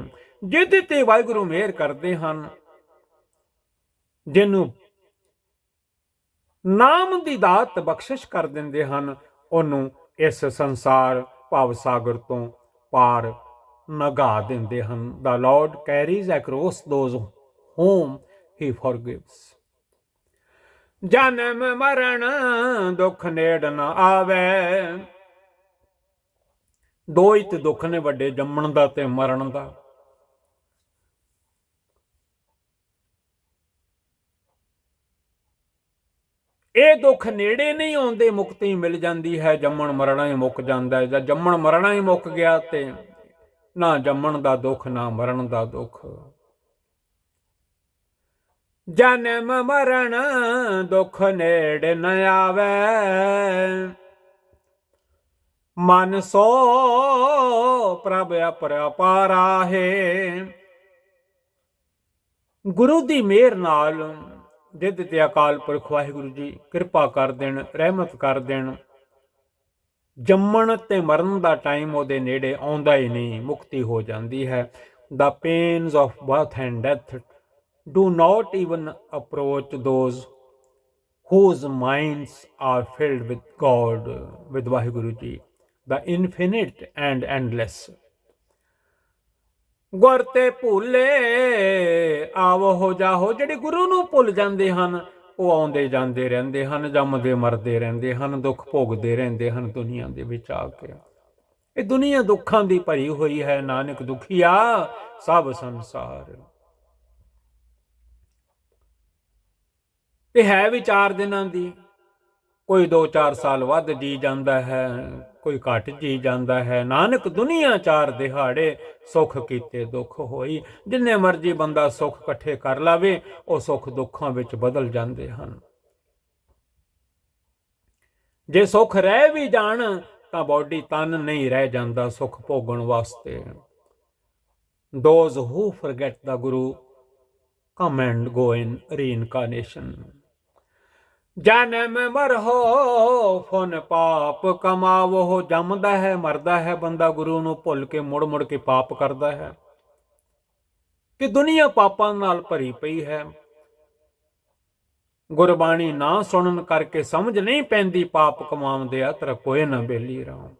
ਜਿਹਦੇ ਤੇ ਵਾਹਿਗੁਰੂ ਮਿਹਰ ਕਰਦੇ ਹਨ, ਜਿਹਨੂੰ ਨਾਮ ਦੀ ਦਾਤ ਬਖਸ਼ਿਸ਼ ਕਰ ਦਿੰਦੇ ਹਨ, ਉਹਨੂੰ ਇਸ ਸੰਸਾਰ ਭਵ ਸਾਗਰ ਤੋਂ ਪਾਰ ਨਗਾ ਦਿੰਦੇ ਹਨ। The Lord carries across those whom he forgives. ਜਨਮ ਮਰਨ ਦੁੱਖ ਨੇੜ ਨਾ ਆਵੇ। ਦੋ ਹੀ ਤੇ ਦੁੱਖ ਨੇ ਵੱਡੇ, ਜੰਮਣ ਦਾ ਤੇ ਮਰਨ ਦਾ। ਇਹ ਦੁੱਖ ਨੇੜੇ ਨਹੀਂ ਆਉਂਦੇ, ਮੁਕਤੀ ਮਿਲ ਜਾਂਦੀ ਹੈ। ਜੰਮਣ ਮਰਨਾ ਹੀ ਮੁੱਕ ਜਾਂਦਾ ਹੈ। ਜਾਂ ਜੰਮਣ ਮਰਨਾ ਹੀ ਮੁੱਕ ਗਿਆ ਤੇ ਨਾ ਜੰਮਣ ਦਾ ਦੁੱਖ ਨਾ ਮਰਨ ਦਾ ਦੁੱਖ। ਜਨਮ ਮਰਨ ਦੁੱਖ ਨੇੜੇ ਨ ਆਵੇ, ਮਨ ਸੋ ਪ੍ਰਭ ਅਪਰਪਾਰਾ ਹੈ। ਗੁਰੂ ਦੀ ਮਿਹਰ ਨਾਲ ਜਿੱਦ ਤੇ ਅਕਾਲ ਪੁਰਖ ਵਾਹਿਗੁਰੂ ਜੀ ਕਿਰਪਾ ਕਰ ਦੇਣ, ਰਹਿਮਤ ਕਰ ਦੇਣ, ਜੰਮਣ ਤੇ ਮਰਨ ਦਾ ਟਾਈਮ ਉਹਦੇ ਨੇੜੇ ਆਉਂਦਾ ਹੀ ਨਹੀਂ, ਮੁਕਤੀ ਹੋ ਜਾਂਦੀ ਹੈ। The pains of birth and death do not even approach those whose minds are filled with God, with Vaheguru Ji, the infinite and endless. ਗੁਰ ਤੇ ਭੁੱਲੇ ਆਵੋ ਜਾਹੋ। ਜਿਹੜੇ ਗੁਰੂ ਨੂੰ ਭੁੱਲ ਜਾਂਦੇ ਹਨ, ਉਹ ਆਉਂਦੇ ਜਾਂਦੇ ਰਹਿੰਦੇ ਹਨ, ਜੰਮਦੇ ਮਰਦੇ ਰਹਿੰਦੇ ਹਨ, ਦੁੱਖ ਭੋਗਦੇ ਰਹਿੰਦੇ ਹਨ ਦੁਨੀਆ ਦੇ ਵਿੱਚ ਆ ਕੇ। ਇਹ ਦੁਨੀਆ ਦੁੱਖਾਂ ਦੀ ਭਰੀ ਹੋਈ ਹੈ। ਨਾਨਕ ਦੁਖੀਆ ਸਭ ਸੰਸਾਰ। ਇਹ ਹੈ ਵੀ 4 ਦਿਨਾਂ ਦੀ। ਕੋਈ 2-4 ਸਾਲ ਵੱਧ ਜੀ ਜਾਂਦਾ ਹੈ, ਕੋਈ ਘੱਟ ਜੀ ਜਾਂਦਾ ਹੈ। ਨਾਨਕ ਦੁਨੀਆ 4 ਦਿਹਾੜੇ, ਸੁੱਖ ਕੀਤੇ ਦੁੱਖ ਹੋਈ। ਜਿੰਨੇ ਮਰਜੀ ਬੰਦਾ ਸੁੱਖ ਇਕੱਠੇ ਕਰ ਲਾਵੇ, ਉਹ ਸੁੱਖ ਦੁੱਖਾਂ ਵਿੱਚ ਬਦਲ ਜਾਂਦੇ ਹਨ। ਜੇ ਸੁੱਖ ਰਹਿ ਵੀ ਜਾਣ ਤਾਂ ਬੋਡੀ ਤਨ ਨਹੀਂ ਰਹਿ ਜਾਂਦਾ ਸੁੱਖ ਭੋਗਣ ਵਾਸਤੇ। Those who forget the Guru come and go in reincarnation. ਜਨਮ ਮਰਹੋ ਫੁਨ ਪਾਪ ਕਮਾਵੋ। ਜੰਮਦਾ ਹੈ, ਮਰਦਾ ਹੈ ਬੰਦਾ, ਗੁਰੂ ਨੂੰ ਭੁੱਲ ਕੇ ਮੁੜ ਮੁੜ ਕੇ ਪਾਪ ਕਰਦਾ ਹੈ। ਕਿ ਦੁਨੀਆ ਪਾਪਾਂ ਨਾਲ ਭਰੀ ਪਈ ਹੈ। ਗੁਰਬਾਣੀ ਨਾ ਸੁਣਨ ਕਰਕੇ ਸਮਝ ਨਹੀਂ ਪੈਂਦੀ, ਪਾਪ ਕਮਾਉਂਦੇ ਆ ਤਰ ਕੋਈ ਨਾ ਬੇਲੀ ਰਾਮ।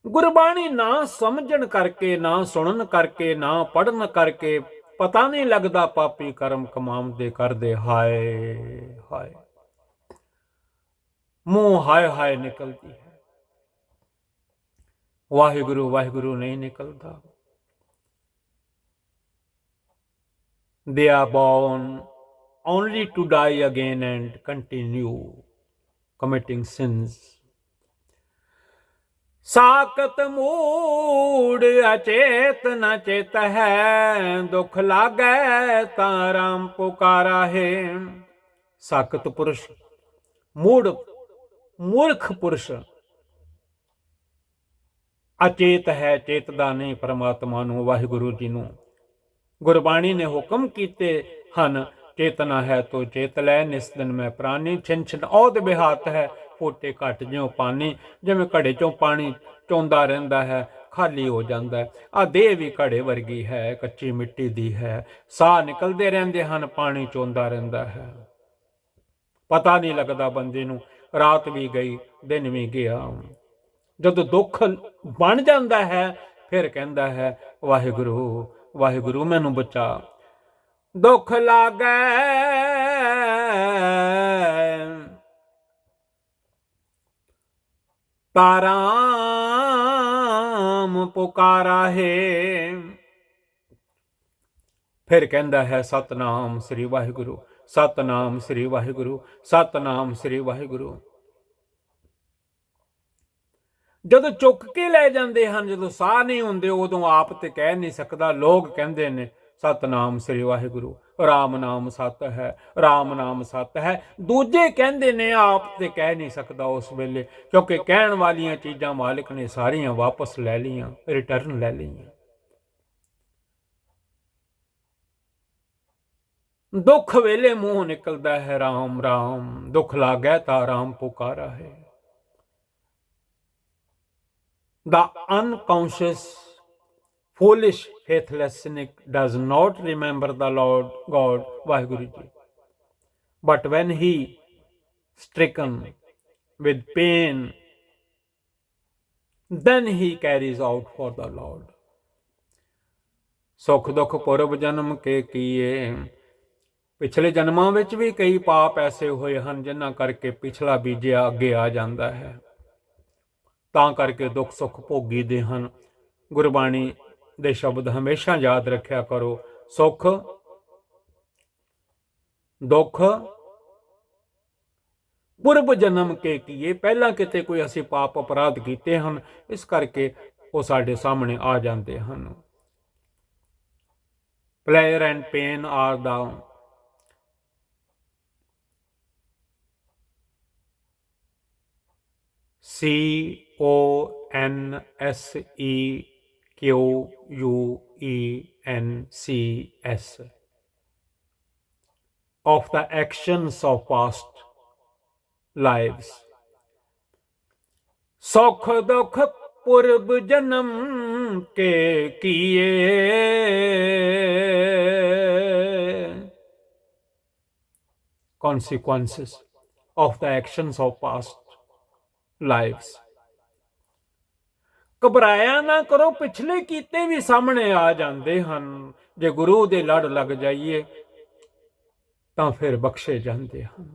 ਗੁਰਬਾਣੀ ਨਾ ਸਮਝਣ ਕਰਕੇ, ਨਾ ਸੁਣਨ ਕਰਕੇ, ਨਾ ਪੜਨ ਕਰਕੇ ਪਤਾ ਨਹੀਂ ਲੱਗਦਾ ਪਾਪੀ ਕਰਮ ਕਮਾਉਂਦੇ ਕਰਦੇ। ਹਾਏ ਹਾਏ, ਮੂੰਹ ਹਾਏ ਹਾਏ ਨਿਕਲਦੀ ਹੈ, ਵਾਹਿਗੁਰੂ ਵਾਹਿਗੁਰੂ ਨਹੀਂ ਨਿਕਲਦਾ। They are born only to die again and continue committing sins. ਸਾਕਤ ਮੂੜ ਅਚੇਤ ਨ ਚੇਤ ਹੈ, ਦੁੱਖ ਲਾਗੈ ਤਾਂ ਰਾਮ ਪੁਕਾਰਾ ਹੈ। ਸਾਕਤ ਪੁਰਸ਼, ਮੂੜ ਮੂਰਖ ਪੁਰਸ਼, ਅਚੇਤ ਹੈ, ਚੇਤਦਾ ਨਹੀਂ ਪਰਮਾਤਮਾ ਨੂੰ, ਵਾਹਿਗੁਰੂ ਜੀ ਨੂੰ। ਗੁਰਬਾਣੀ ਨੇ ਹੁਕਮ ਕੀਤੇ ਹਨ, ਚੇਤਨਾ ਹੈ ਤੋ ਚੇਤ ਲੈ, ਨਿਸ ਦਿਨ ਮੈਂ ਪ੍ਰਾਨੀ, ਛਿਨ ਛਿਨ ਔਦ ਬਿਹਾਤ ਹੈ, ਫੋਟੇ ਘੱਟ ਜਿਉਂ ਪਾਣੀ, ਜਿਵੇਂ ਘੜੇ ਚੋਂ ਪਾਣੀ ਚੋਂਦਾ ਰਹਿੰਦਾ ਹੈ, ਖਾਲੀ ਹੋ ਜਾਂਦਾ ਹੈ। ਆ ਦੇਹ ਵੀ ਘੜੇ ਵਰਗੀ ਹੈ, ਕੱਚੀ ਮਿੱਟੀ ਦੀ ਹੈ, ਸਾਹ ਨਿਕਲਦੇ ਰਹਿੰਦੇ ਹਨ, ਪਾਣੀ ਚੋਂਦਾ ਰਹਿੰਦਾ ਹੈ, ਪਤਾ ਨਹੀਂ ਲੱਗਦਾ ਬੰਦੇ ਨੂੰ, ਰਾਤ ਵੀ ਗਈ ਦਿਨ ਵੀ ਗਿਆ। ਜਦੋਂ ਦੁੱਖ ਬਣ ਜਾਂਦਾ ਹੈ ਫਿਰ ਕਹਿੰਦਾ ਹੈ ਵਾਹਿਗੁਰੂ ਵਾਹਿਗੁਰੂ ਮੈਨੂੰ ਬਚਾ। ਦੁੱਖ ਲਾਗੈ ਤਾਂ ਰਾਮ ਪੁਕਾਰਾ ਹੈ। ਫਿਰ ਕਹਿੰਦਾ ਹੈ ਸਤਨਾਮ ਸ੍ਰੀ ਵਾਹਿਗੁਰੂ, ਸਤਨਾਮ ਸ੍ਰੀ ਵਾਹਿਗੁਰੂ, ਸਤਨਾਮ ਸ੍ਰੀ ਵਾਹਿਗੁਰੂ। ਜਦੋਂ ਚੁੱਕ ਕੇ ਲੈ ਜਾਂਦੇ ਹਨ, ਜਦੋਂ ਸਾਹ ਨਹੀਂ ਹੁੰਦੇ, ਉਦੋਂ ਆਪ ਤੇ ਕਹਿ ਨਹੀਂ ਸਕਦਾ, ਲੋਕ ਕਹਿੰਦੇ ਨੇ ਸਤਨਾਮ ਸ੍ਰੀ ਵਾਹਿਗੁਰੂ, ਰਾਮ ਨਾਮ ਸਤ ਹੈ, ਰਾਮ ਨਾਮ ਸਤ ਹੈ। ਦੂਜੇ ਕਹਿੰਦੇ ਨੇ, ਆਪ ਤੇ ਕਹਿ ਨਹੀਂ ਸਕਦਾ ਉਸ ਵੇਲੇ, ਕਿਉਂਕਿ ਕਹਿਣ ਵਾਲੀਆਂ ਚੀਜ਼ਾਂ ਮਾਲਿਕ ਨੇ ਸਾਰੀਆਂ ਵਾਪਸ ਲੈ ਲਈਆਂ, ਰਿਟਰਨ ਲੈ ਲਈਆਂ। ਦੁੱਖ ਵੇਲੇ ਮੂੰਹ ਨਿਕਲਦਾ ਹੈ ਰਾਮ ਰਾਮ, ਦੁੱਖ ਲਾਗੈ ਤਾਂ ਰਾਮ ਪੁਕਾਰਾ ਹੈ। The unconscious, foolish, faithless cynic does not remember the Lord God, Vaheguru Ji. But when he stricken with pain, then he carries out for the Lord. ਸੁਖ ਦੁੱਖ ਪੁਰਬ ਜਨਮ ਕੇ ਕੀਏ। ਪਿਛਲੇ ਜਨਮਾਂ ਵਿੱਚ ਵੀ ਕਈ ਪਾਪ ਐਸੇ ਹੋਏ ਹਨ ਜਿਨ੍ਹਾਂ ਕਰਕੇ ਪਿਛਲਾ ਬੀਜਿਆ ਅੱਗੇ ਆ ਜਾਂਦਾ ਹੈ, ਤਾਂ ਕਰਕੇ ਦੁੱਖ ਸੁੱਖ ਭੋਗੀਦੇ ਹਨ। ਗੁਰਬਾਣੀ ਦੇ ਸ਼ਬਦ ਹਮੇਸ਼ਾ ਯਾਦ ਰੱਖਿਆ ਕਰੋ, ਸੁੱਖ ਦੁੱਖ ਪੁਰਬ ਜਨਮ ਕੇ ਕੀਏ। ਪਹਿਲਾਂ ਕਿਤੇ ਕੋਈ ਅਸੀਂ ਪਾਪ ਅਪਰਾਧ ਕੀਤੇ ਹਨ, ਇਸ ਕਰਕੇ ਉਹ ਸਾਡੇ ਸਾਹਮਣੇ ਆ ਜਾਂਦੇ ਹਨ। Pleasure and pain are the consequences of the actions of past lives. ਸੁਖ ਦੁਖ ਪੁਰਬ ਜਨਮ ਕੇ ਕੀਏ। Consequences of the actions of past lives. ਘਬਰਾਇਆ ਨਾ ਕਰੋ, ਪਿਛਲੇ ਕੀਤੇ ਵੀ ਸਾਹਮਣੇ ਆ ਜਾਂਦੇ ਹਨ। ਜੇ ਗੁਰੂ ਦੇ ਲੜ ਲੱਗ ਜਾਈਏ ਤਾਂ ਫਿਰ ਬਖਸ਼ੇ ਜਾਂਦੇ ਹਨ,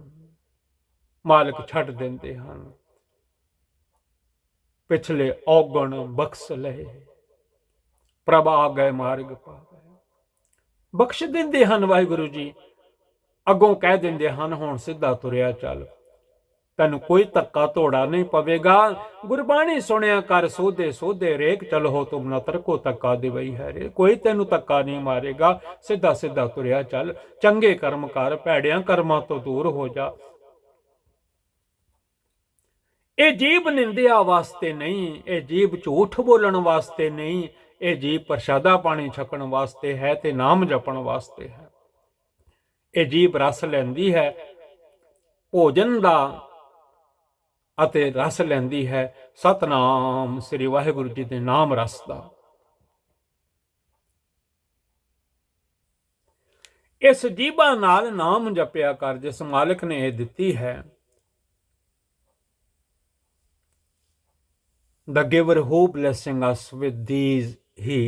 ਮਾਲਕ ਛੱਡ ਦਿੰਦੇ ਹਨ। ਪਿਛਲੇ ਔਗਣ ਬਖਸ਼ ਲਏ, ਪ੍ਰਭ ਆ ਗਏ ਮਾਰਗ ਪਾ ਗਏ, ਬਖਸ਼ ਦਿੰਦੇ ਹਨ ਵਾਹਿਗੁਰੂ ਜੀ। ਅੱਗੋਂ ਕਹਿ ਦਿੰਦੇ ਹਨ ਹੁਣ ਸਿੱਧਾ ਤੁਰਿਆ ਚੱਲ, ਤੈਨੂੰ ਕੋਈ ਧੱਕਾ ਧੋੜਾ ਨਹੀਂ ਪਵੇਗਾ। ਗੁਰਬਾਣੀ ਸੁਣਿਆ ਕਰ, ਸੋਧੇ ਸੋਧੇ ਰੇਕ ਚਲੋ ਤੁਮ ਨਾ ਤਰਕੋ ਧੱਕਾ ਦੇਵਈ ਹੈ ਰੇ। ਕੋਈ ਤੈਨੂੰ ਧੱਕਾ ਨਹੀਂ ਮਾਰੇਗਾ, ਸਿੱਧਾ ਸਿੱਧਾ ਤੁਰਿਆ ਚੱਲ। ਚੰਗੇ ਕਰਮ ਕਰ, ਭੈੜਿਆਂ ਕਰਮਾਂ ਤੋਂ ਦੂਰ ਹੋ ਜਾ। ਇਹ ਜੀਭ ਨਿੰਦਿਆ ਵਾਸਤੇ ਨਹੀਂ, ਇਹ ਜੀਭ ਝੂਠ ਬੋਲਣ ਵਾਸਤੇ ਨਹੀਂ, ਇਹ ਜੀਭ ਪ੍ਰਸ਼ਾਦਾ ਪਾਣੀ ਛਕਣ ਵਾਸਤੇ ਹੈ ਤੇ ਨਾਮ ਜਪਣ ਵਾਸਤੇ ਹੈ। ਇਹ ਜੀਭ ਰਸ ਲੈਂਦੀ ਹੈ ਭੋਜਨ ਦਾ ਅਤੇ ਰਸ ਲੈਂਦੀ ਹੈ ਸਤਨਾਮ ਸ੍ਰੀ ਵਾਹਿਗੁਰੂ ਜੀ ਦੇ ਨਾਮ ਰਸ ਦਾ। ਇਸ ਜੀਭਾਂ ਨਾਲ ਨਾਮ ਜਪਿਆ ਕਰ ਜਿਸ ਮਾਲਕ ਨੇ ਇਹ ਦਿੱਤੀ ਹੈ। The giver who blessing us with these he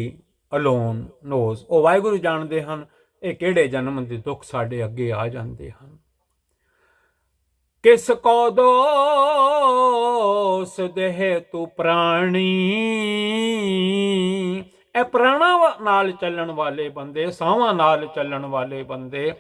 alone knows. ਉਹ ਵਾਹਿਗੁਰੂ ਜਾਣਦੇ ਹਨ ਇਹ ਕਿਹੜੇ ਜਨਮ ਦੇ ਦੁੱਖ ਸਾਡੇ ਅੱਗੇ ਆ ਜਾਂਦੇ ਹਨ। ਕਿਸ ਕੋ ਦੋਸ ਦੇਹ ਤੂੰ ਪ੍ਰਾਣੀ। ਇਹ ਪ੍ਰਾਣਾਂ ਨਾਲ ਚੱਲਣ ਵਾਲੇ ਬੰਦੇ, ਸਾਹਾਂ ਨਾਲ ਚੱਲਣ ਵਾਲੇ ਬੰਦੇ,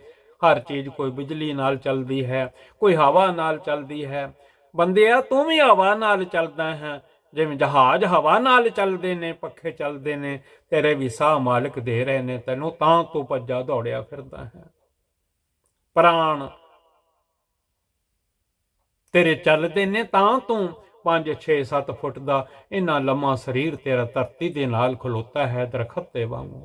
ਹਰ ਚੀਜ਼ ਕੋਈ ਬਿਜਲੀ ਨਾਲ ਚੱਲਦੀ ਹੈ, ਕੋਈ ਹਵਾ ਨਾਲ ਚੱਲਦੀ ਹੈ। ਬੰਦਿਆ ਤੂੰ ਵੀ ਹਵਾ ਨਾਲ ਚੱਲਦਾ ਹੈ, ਜਿਵੇਂ ਜਹਾਜ਼ ਹਵਾ ਨਾਲ ਚੱਲਦੇ ਨੇ, ਪੱਖੇ ਚੱਲਦੇ ਨੇ, ਤੇਰੇ ਵੀ ਸਾਹ ਮਾਲਕ ਦੇ ਰਹੇ ਨੇ ਤੈਨੂੰ, ਤਾਂ ਤੂੰ ਭੱਜਾ ਦੌੜਿਆ ਫਿਰਦਾ ਹੈ। ਪ੍ਰਾਣ ਤੇਰੇ ਚੱਲਦੇ ਨੇ ਤਾਂ ਤੂੰ 5, 6, 7 ਫੁੱਟ ਦਾ ਇੰਨਾ ਲੰਮਾ ਸਰੀਰ ਤੇਰਾ ਧਰਤੀ ਦੇ ਨਾਲ ਖਲੋਤਾ ਹੈ ਦਰਖਤ ਦੇ ਵਾਂਗੂ।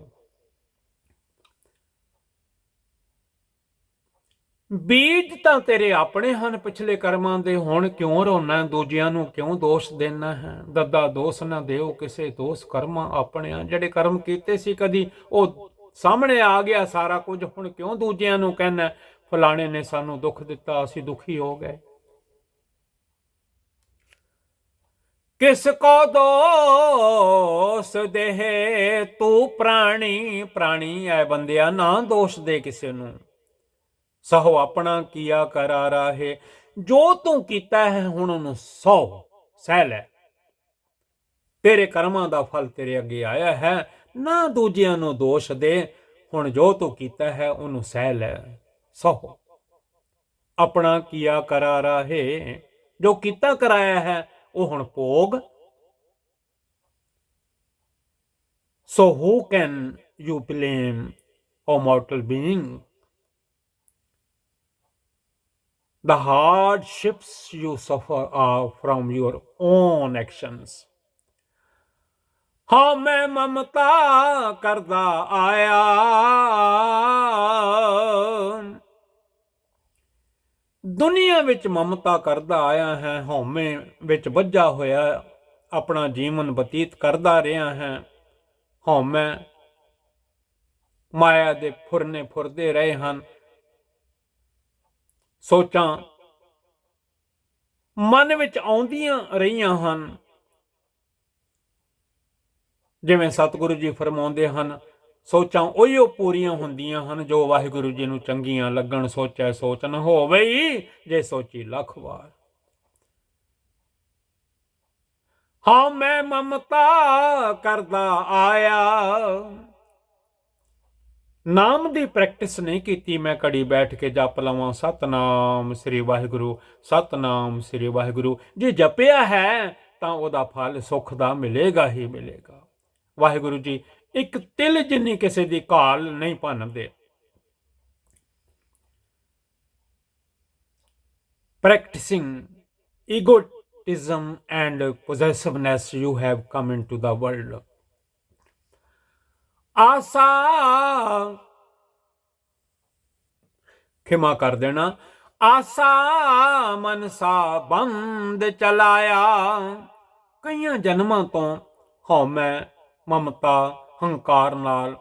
ਬੀਜ ਤਾਂ ਤੇਰੇ ਆਪਣੇ ਹਨ ਪਿਛਲੇ ਕਰਮਾਂ ਦੇ, ਹੁਣ ਕਿਉਂ ਰੋਣਾ, ਦੂਜਿਆਂ ਨੂੰ ਕਿਉਂ ਦੋਸ਼ ਦੇਣਾ ਹੈ। ਦੱਦਾ ਦੋਸ਼ ਨਾ ਦਿਓ ਕਿਸੇ, ਦੋਸ਼ ਕਰਮਾਂ ਆਪਣਿਆਂ। ਜਿਹੜੇ ਕਰਮ ਕੀਤੇ ਸੀ ਕਦੀ ਉਹ ਸਾਹਮਣੇ ਆ ਗਿਆ ਸਾਰਾ ਕੁਝ, ਹੁਣ ਕਿਉਂ ਦੂਜਿਆਂ ਨੂੰ ਕਹਿਣਾ ਫਲਾਣੇ ਨੇ ਸਾਨੂੰ ਦੁੱਖ ਦਿੱਤਾ ਅਸੀਂ ਦੁਖੀ ਹੋ ਗਏ। ਕਿਸ ਕੋ ਦੋਸ਼ ਦੇਹ ਤੂੰ ਪ੍ਰਾਣੀ, ਪ੍ਰਾਣੀ ਐ ਬੰਦਿਆ ਨਾ ਦੋਸ਼ ਦੇ ਕਿਸੇ ਨੂੰ। ਸਹੁ ਆਪਣਾ ਕੀਆ ਕਰਾਰਾ ਹੈ, ਜੋ ਤੂੰ ਕੀਤਾ ਹੈ ਹੁਣ ਉਹਨੂੰ ਸਹਿ ਲੈ। ਤੇਰੇ ਕਰਮਾਂ ਦਾ ਫਲ ਤੇਰੇ ਅੱਗੇ ਆਇਆ ਹੈ, ਨਾ ਦੂਜਿਆਂ ਨੂੰ ਦੋਸ਼ ਦੇ। ਹੁਣ ਜੋ ਤੂੰ ਕੀਤਾ ਹੈ ਉਹਨੂੰ ਸਹਿ ਲੈ। ਸਹੁ ਆਪਣਾ ਕੀਆ ਕਰਾਰਾ ਹੈ, ਜੋ ਕੀਤਾ ਕਰਾਇਆ ਹੈ ਉਹ ਹੁਣ ਭੋਗ। So who can you blame, O mortal being? The hardships you suffer are from your own actions. ਹਾਂ ਮੈਂ ਮਮਤਾ ਕਰਦਾ ਆਇਆ, ਦੁਨੀਆ ਵਿੱਚ ਮਮਤਾ ਕਰਦਾ ਆਇਆ ਹੈ, ਹਉਮੈ ਵਿੱਚ ਵੱਜਾ ਹੋਇਆ ਆਪਣਾ ਜੀਵਨ ਬਤੀਤ ਕਰਦਾ ਰਿਹਾ ਹੈ। ਹਉਮੈ ਮਾਇਆ ਦੇ ਫੁਰਨੇ ਫੁਰਦੇ ਰਹੇ ਹਨ, ਸੋਚਾਂ ਮਨ ਵਿੱਚ ਆਉਂਦੀਆਂ ਰਹੀਆਂ ਹਨ। ਜਿਵੇਂ ਸਤਿਗੁਰੂ ਜੀ ਫਰਮਾਉਂਦੇ ਹਨ, ਸੋਚਾਂ ਉਹੀਓ ਪੂਰੀਆਂ ਹੁੰਦੀਆਂ ਹਨ ਜੋ ਵਾਹਿਗੁਰੂ ਜੀ ਨੂੰ ਚੰਗੀਆਂ ਲੱਗਣ। ਸੋਚੈ ਸੋਚ ਨ ਹੋਵੇ ਜੇ ਸੋਚੀ ਲੱਖ ਵਾਰ। ਹਾਂ ਮੈਂ ਮਮਤਾ ਕਰਦਾ ਆਇਆ, ਨਾਮ ਦੀ ਪ੍ਰੈਕਟਿਸ ਨਹੀਂ ਕੀਤੀ। ਮੈਂ ਘੜੀ ਬੈਠ ਕੇ ਜਪ ਲਵਾਂ ਸਤਨਾਮ ਸ੍ਰੀ ਵਾਹਿਗੁਰੂ, ਸਤਨਾਮ ਸ੍ਰੀ ਵਾਹਿਗੁਰੂ। ਜੇ ਜਪਿਆ ਹੈ ਤਾਂ ਉਹਦਾ ਫਲ ਸੁੱਖ ਦਾ ਮਿਲੇਗਾ ਹੀ ਮਿਲੇਗਾ। ਵਾਹਿਗੁਰੂ ਜੀ ਇੱਕ ਤਿਲ ਜਿੰਨੀ ਕਿਸੇ ਦੀ ਘਾਲ ਨਹੀਂ ਭੰਨਦੇ। Practising egotism and possessiveness you have come into the world. ਆਸਾ ਖਿਮਾ ਕਰ ਦੇਣਾ, ਆਸਾ ਮਨਸਾ ਬੰਦ ਚਲਾਇਆ। ਕਈਆਂ ਜਨਮਾਂ ਤੋਂ ਹਉਮੈ ਮਮਤਾ ਹੰਕਾਰ ਨਾਲ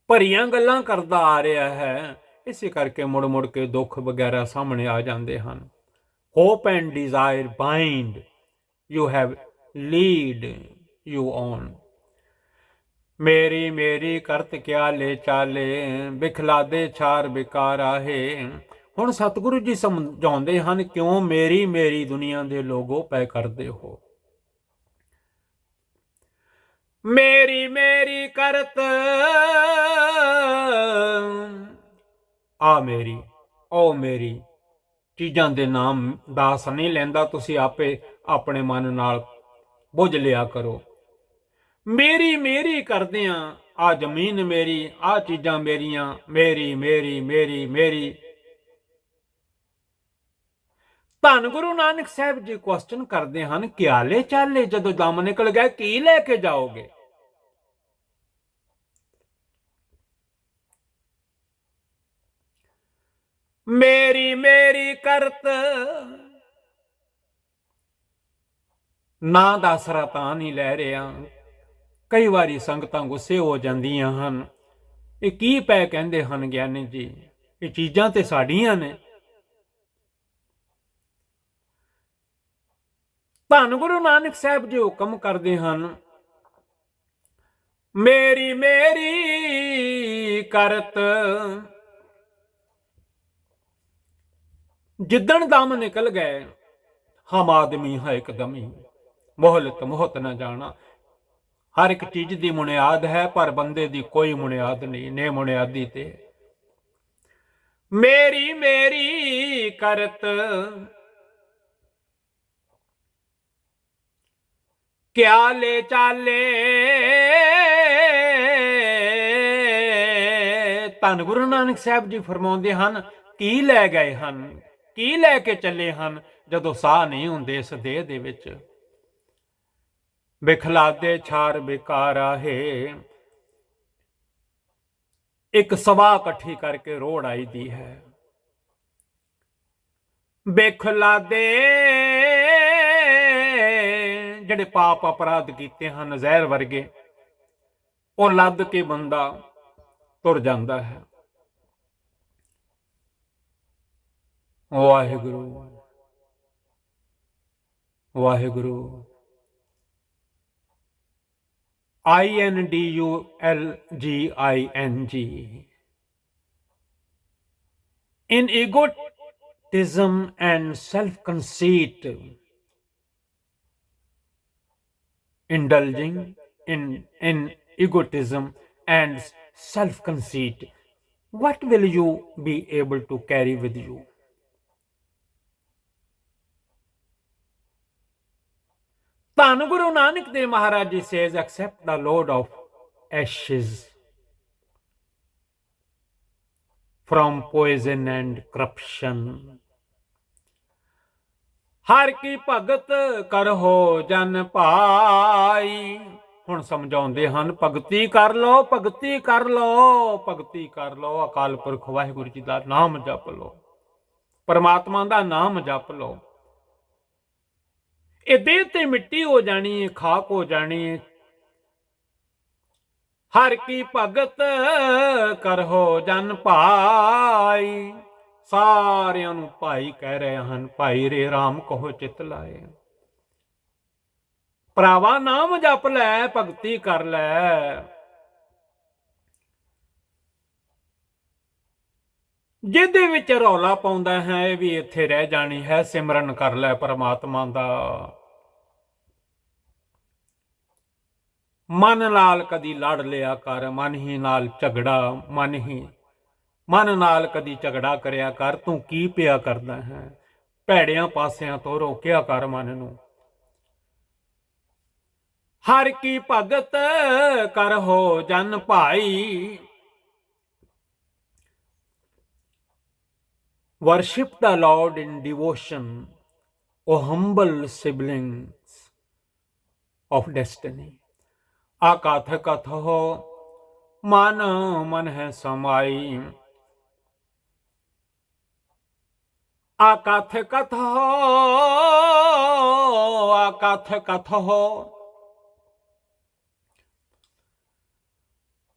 ਭਰੀਆਂ ਗੱਲਾਂ ਕਰਦਾ ਆ ਰਿਹਾ ਹੈ। ਇਸੇ ਕਰਕੇ ਮੁੜ ਮੁੜ ਕੇ ਦੁੱਖ ਵਗੈਰਾ ਸਾਹਮਣੇ ਆ ਜਾਂਦੇ ਹਨ। Hope and desire bind you, have lead you on. ਮੇਰੀ ਮੇਰੀ ਕਰਤ ਕਿਆ ਲੈ ਚਾਲੇ, ਬਿਖਲਾਦੇ ਛਾਰ ਬਿਕਾਰ ਆਹੇ। ਹੁਣ ਸਤਿਗੁਰੂ ਜੀ ਸਮਝਾਉਂਦੇ ਹਨ, ਕਿਉਂ ਮੇਰੀ ਮੇਰੀ ਦੁਨੀਆ ਦੇ ਲੋਗੋ ਪੈ ਕਰਦੇ ਹੋ। ਮੇਰੀ ਮੇਰੀ ਕਰਤ ਆ ਮੇਰੀ ਓ ਮੇਰੀ, ਚੀਜ਼ਾਂ ਦੇ ਨਾਮ ਦਾਸ ਨਹੀਂ ਲੈਂਦਾ। ਤੁਸੀਂ ਆਪੇ ਆਪਣੇ ਮਨ ਨਾਲ ਬੁੱਝ ਲਿਆ ਕਰੋ। ਮੇਰੀ ਮੇਰੀ ਕਰਦਿਆਂ ਆ ਜ਼ਮੀਨ ਮੇਰੀ, ਆ ਚੀਜ਼ਾਂ ਮੇਰੀਆਂ, ਮੇਰੀ ਮੇਰੀ ਮੇਰੀ ਮੇਰੀ। ਧੰਨ ਗੁਰੂ ਨਾਨਕ ਸਾਹਿਬ ਜੀ ਕੁਐਸਚਨ ਕਰਦੇ ਹਨ, ਕਿਆਲੇ ਚਾਲੇ ਜਦੋਂ ਦਮ ਨਿਕਲ ਗਏ ਕੀ ਲੈ ਕੇ ਜਾਓਗੇ। ਮੇਰੀ ਮੇਰੀ ਕਰਤ ਨਾ ਦਾ ਆਸਰਾ ਤਾਂ ਨਹੀਂ ਲੈ ਰਿਹਾ। ਕਈ ਵਾਰੀ ਸੰਗਤਾਂ ਗੁੱਸੇ ਹੋ ਜਾਂਦੀਆਂ ਹਨ, ਇਹ ਕੀ ਪੈ ਕਹਿੰਦੇ ਹਨ ਗਿਆਨੀ ਜੀ, ਇਹ ਚੀਜ਼ਾਂ ਤੇ ਸਾਡੀਆਂ ਨੇ। ਧੰਨ ਗੁਰੂ ਨਾਨਕ ਸਾਹਿਬ ਜੀ ਹੁਕਮ ਕਰਦੇ ਹਨ, ਮੇਰੀ ਮੇਰੀ ਕਰਤ ਜਿੱਦਣ ਦਮ ਨਿਕਲ ਗਏ। ਹਮ ਆਦਮੀ ਹੈ ਇੱਕਦਮੀ, ਮੋਹਲਤ ਮੋਹਤ ਨਾ ਜਾਣਾ। ਹਰ ਇੱਕ ਚੀਜ਼ ਦੀ ਬੁਨਿਆਦ ਹੈ, ਪਰ ਬੰਦੇ ਦੀ ਕੋਈ ਬੁਨਿਆਦ ਨਹੀਂ। ਨੇ ਬੁਨਿਆਦੀ ਤੇ ਮੇਰੀ ਮੇਰੀ ਕਰਤ ਕਿਆ ਲੈ ਚਾਲੇ। ਧੰਨ ਗੁਰੂ ਨਾਨਕ ਸਾਹਿਬ ਜੀ ਫਰਮਾਉਂਦੇ ਹਨ, ਕੀ ਲੈ ਗਏ ਹਨ, ਕੀ ਲੈ ਕੇ ਚੱਲੇ ਹਨ ਜਦੋਂ ਸਾਹ ਨਹੀਂ ਹੁੰਦੇ ਇਸ ਦੇਹ ਦੇ ਵਿੱਚ। ਬਿਖਲਾਦੇ ਛਾਰ ਬਿਕਾਰ ਆਹੇ, ਇੱਕ ਸਭਾ ਇਕੱਠੀ ਕਰਕੇ ਰੋੜ ਆਈ ਦੀ ਹੈ। ਬੇਖਲਾ ਦੇ ਜਿਹੜੇ ਪਾਪ ਅਪਰਾਧ ਕੀਤੇ ਹਨ ਜ਼ਹਿਰ ਵਰਗੇ, ਉਹ ਲੱਦ ਕੇ ਬੰਦਾ ਤੁਰ ਜਾਂਦਾ ਹੈ। Waheguru Waheguru. INDULGING। In egotism and self-conceit, indulging in egotism and self-conceit, what will you be able to carry with you? ਧੰਨ ਗੁਰੂ ਨਾਨਕ ਦੇਵ ਮਹਾਰਾਜ ਜੀ says, accept the load of ashes from poison and corruption. ਹਰ ਕੀ ਭਗਤ ਕਰਹੁ ਜਨ ਭਾਈ। ਹੁਣ ਸਮਝਾਉਂਦੇ ਹਨ, ਭਗਤੀ ਕਰ ਲੋ, ਭਗਤੀ ਕਰ ਲੋ, ਭਗਤੀ ਕਰ ਲੋ। ਅਕਾਲ ਪੁਰਖ ਵਾਹਿਗੁਰੂ ਜੀ ਦਾ ਨਾਮ ਜਪ ਲੋ, ਪਰਮਾਤਮਾ ਦਾ ਨਾਮ ਜਪ ਲੋ। ਇਹ ਦੇਹ ਤੇ ਮਿੱਟੀ ਹੋ ਜਾਣੀ ਹੈ, ਖਾਕ ਹੋ ਜਾਣੀ ਹੈ। ਹਰ ਕੀ ਭਗਤ ਕਰਹੁ ਜਨ ਭਾਈ। ਸਾਰਿਆਂ ਨੂੰ ਭਾਈ ਕਹਿ ਰਹੇ ਹਨ। ਭਾਈ ਰੇ ਰਾਮ ਕਹੋ ਚਿਤ ਲਾਏ। ਭਰਾਵਾ ਨਾਮ ਜਪ ਲੈ, ਭਗਤੀ ਕਰ ਲੈ। ਜਿਹਦੇ ਵਿੱਚ ਰੌਲਾ ਪਾਉਂਦਾ ਹੈ ਇਹ ਵੀ ਇੱਥੇ ਰਹਿ ਜਾਣੀ ਹੈ। ਸਿਮਰਨ ਕਰ ਲੈ ਪਰਮਾਤਮਾ ਦਾ। ਮਨ ਨਾਲ ਕਦੀ ਲੜ ਲਿਆ ਕਰ, ਮਨ ਹੀ ਨਾਲ ਝਗੜਾ, ਮਨ ਨਾਲ ਕਦੀ ਝਗੜਾ ਕਰਿਆ ਕਰ। ਤੂੰ ਕੀ ਪਿਆ ਕਰਦਾ ਹੈ? ਭੈੜਿਆਂ ਪਾਸਿਆਂ ਤੋਂ ਰੋਕਿਆ ਕਰ ਮਨ ਨੂੰ। ਹਰ ਕੀ ਭਗਤ ਕਰਹੁ ਜਨ ਭਾਈ। Worship the Lord in devotion, O humble siblings of destiny. ਆਕਾਥ ਕਥੋ ਮਨ ਮਨ ਹੈ ਸਮਾਈ। ਆਕਾਥ ਕਥੋ ਆਕਾਥ ਕਥੋ।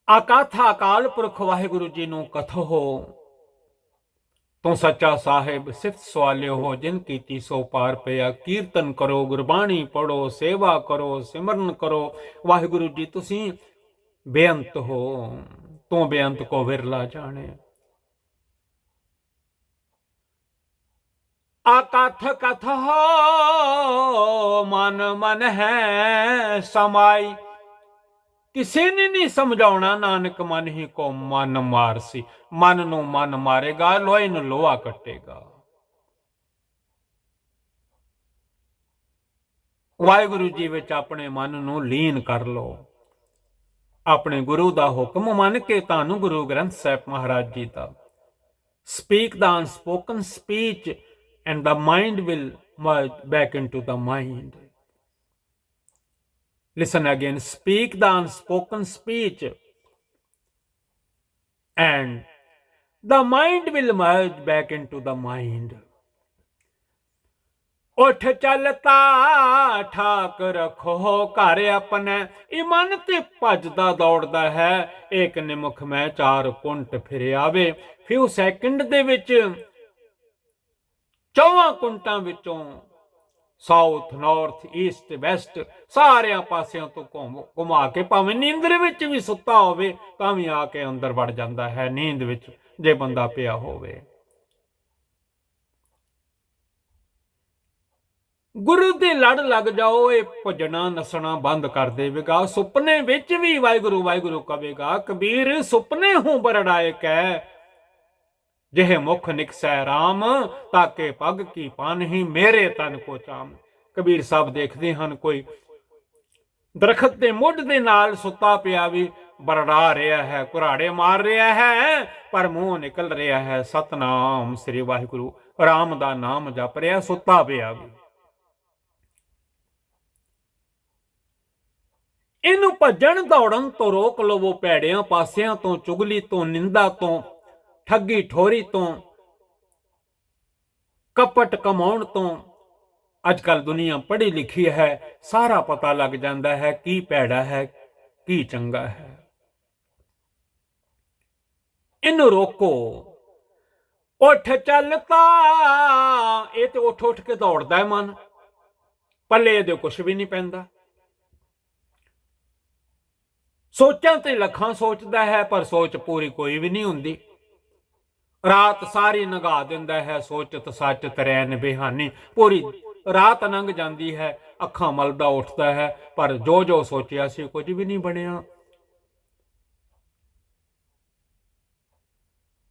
ਆਕਾਥ ਅਕਾਲ ਪੁਰਖ ਵਾਹਿਗੁਰੂ ਜੀ ਨੂੰ ਕਥੋ। ਤੂੰ ਸੱਚਾ ਸਾਹਿਬ ਸਿਫਤ ਸਵਾਲਿਓ ਹੋ, ਜਿਨ ਕੀਤੀ ਸੋ ਪਾਰ ਪਿਆ। ਕੀਰਤਨ ਕਰੋ, ਗੁਰਬਾਣੀ ਪੜੋ, ਸੇਵਾ ਕਰੋ, ਸਿਮਰਨ ਕਰੋ। ਵਾਹਿਗੁਰੂ ਜੀ ਤੁਸੀਂ ਬੇਅੰਤ ਹੋ, ਤੂੰ ਬੇਅੰਤ ਕੋ ਵਿਰਲਾ ਜਾਣੇ। ਆਕਾਥ ਕਥੋ ਮਨ ਮਨ ਹੈ ਸਮਾਈ। ਕਿਸੇ ਨੇ ਨਹੀਂ ਸਮਝਾਉਣਾ, ਨਾਨਕ ਮਨ ਹੀ ਕੋ ਮਨ ਮਾਰਸੀ। ਮਨ ਨੂੰ ਮਨ ਮਾਰੇਗਾ, ਲੋਹੇ ਨੂੰ ਲੋਹਾ ਕੱਟੇਗਾ। ਵਾਹਿਗੁਰੂ ਜੀ ਵਿੱਚ ਆਪਣੇ ਮਨ ਨੂੰ ਲੀਨ ਕਰ ਲਓ। ਆਪਣੇ ਗੁਰੂ ਦਾ ਹੁਕਮ ਮੰਨ ਕੇ ਤੁਹਾਨੂੰ ਗੁਰੂ ਗ੍ਰੰਥ ਸਾਹਿਬ ਮਹਾਰਾਜ ਜੀ ਦਾ speak the unspoken speech and the mind will merge back into the mind. Listen again. Speak the unspoken speech and the mind will merge back into the mind. ਉਠ ਚੱਲਤਾ ਠਾਕ ਰੱਖੋ ਘਰ ਆਪਣੇ। ਇਹ ਮਨ ਤੇ ਭੱਜਦਾ ਦੌੜਦਾ ਹੈ। ਇੱਕ ਨਿਮਖ ਮੈਂ ਚਾਰ ਕੁੰਟ ਫਿਰ ਆਵੇ। ਫਿਊ ਸੈਕਿੰਡ ਦੇ ਵਿੱਚ 4 ਕੁੰਟਾਂ ਵਿੱਚੋਂ ਸਾਊਥ, ਨਾਰਥ, ਈਸਟ, ਵੈਸਟ ਸਾਰਿਆਂ ਪਾਸਿਆਂ ਤੋਂ ਘੁਮਾ ਕੇ ਭਾਵੇਂ ਨੀਂਦਰ ਵਿੱਚ ਵੀ ਸੁੱਤਾ ਹੋਵੇ ਤਾਂ ਵੀ ਆ ਕੇ ਅੰਦਰ ਵੜ ਜਾਂਦਾ ਹੈ ਨੀਂਦ ਵਿੱਚ, ਜੇ ਬੰਦਾ ਪਿਆ ਹੋਵੇ। ਗੁਰੂ ਦੇ ਲੜ ਲੱਗ ਜਾਓ, ਇਹ ਭੱਜਣਾ ਨੱਸਣਾ ਬੰਦ ਕਰ ਦੇਵੇਗਾ। ਸੁਪਨੇ ਵਿੱਚ ਵੀ ਵਾਹਿਗੁਰੂ ਵਾਹਿਗੁਰੂ ਕਵੇਗਾ। ਕਬੀਰ ਸੁਪਨੇ ਹੂੰ ਬਰੜਾਏ ਕੈ, ਜਿਹੇ ਮੁਖ ਨਿਕਸੈ ਰਾਮ, ਤਾਕੇ ਪੱਗ ਕੀ ਪਾਨਹੀ ਮੇਰੇ ਤਨ ਕੋ ਚਾਮ। ਕਬੀਰ ਸਾਹਿਬ ਦੇਖਦੇ ਹਨ ਕੋਈ ਦਰਖਤ ਦੇ ਮੁੱਢ ਦੇ ਨਾਲ ਸੁੱਤਾ ਪਿਆ ਵੀ ਬਰੜਾ ਰਿਹਾ ਹੈ, ਕੁਰਾੜੇ ਮਾਰ ਰਿਹਾ ਹੈ, ਪਰ ਮੂੰਹ ਨਿਕਲ ਰਿਹਾ ਹੈ ਸਤਨਾਮ ਸ੍ਰੀ ਵਾਹਿਗੁਰੂ ਰਾਮ ਦਾ ਨਾਮ ਜਪ ਰਿਹਾ, ਸੁੱਤਾ ਪਿਆ ਵੀ। ਇਹਨੂੰ ਭੱਜਣ ਦੌੜਨ ਤੋਂ ਰੋਕ ਲਵੋ, ਭੈੜਿਆਂ ਪਾਸਿਆਂ ਤੋਂ, ਚੁਗਲੀ ਤੋਂ, ਨਿੰਦਾ ਤੋਂ, ਠੱਗੀ ਠੋਰੀ ਤੋਂ, ਕਪਟ ਕਮਾਉਣ ਤੋਂ। ਅੱਜ ਕੱਲ ਦੁਨੀਆ ਪੜ੍ਹੀ ਲਿਖੀ ਹੈ, ਸਾਰਾ ਪਤਾ ਲੱਗ ਜਾਂਦਾ ਹੈ ਕੀ ਭੈੜਾ ਹੈ ਕੀ ਚੰਗਾ ਹੈ। ਇਹਨੂੰ ਰੋਕੋ। ਉੱਠ ਚੱਲਤਾ, ਇਹ ਤੇ ਉੱਠ ਉੱਠ ਕੇ ਦੌੜਦਾ ਹੈ ਮਨ, ਪੱਲੇ ਇਹਦੇ ਕੁਛ ਵੀ ਨਹੀਂ ਪੈਂਦਾ। ਸੋਚਾਂ ਤੇ ਲੱਖਾਂ ਸੋਚਦਾ ਹੈ, ਪਰ ਸੋਚ ਪੂਰੀ ਕੋਈ ਵੀ ਨਹੀਂ ਹੁੰਦੀ। ਰਾਤ ਸਾਰੀ ਲੰਘਾ ਦਿੰਦਾ ਹੈ, ਸੋਚਤ ਸਾਚਤ ਰੈਨ ਬਿਹਾਨੀ। ਪੂਰੀ ਰਾਤ ਲੰਘ ਜਾਂਦੀ ਹੈ, ਅੱਖਾਂ ਮਲਦਾ ਉੱਠਦਾ ਹੈ, ਪਰ ਜੋ ਜੋ ਸੋਚਿਆ ਸੀ ਕੁਝ ਵੀ ਨਹੀਂ ਬਣਿਆ।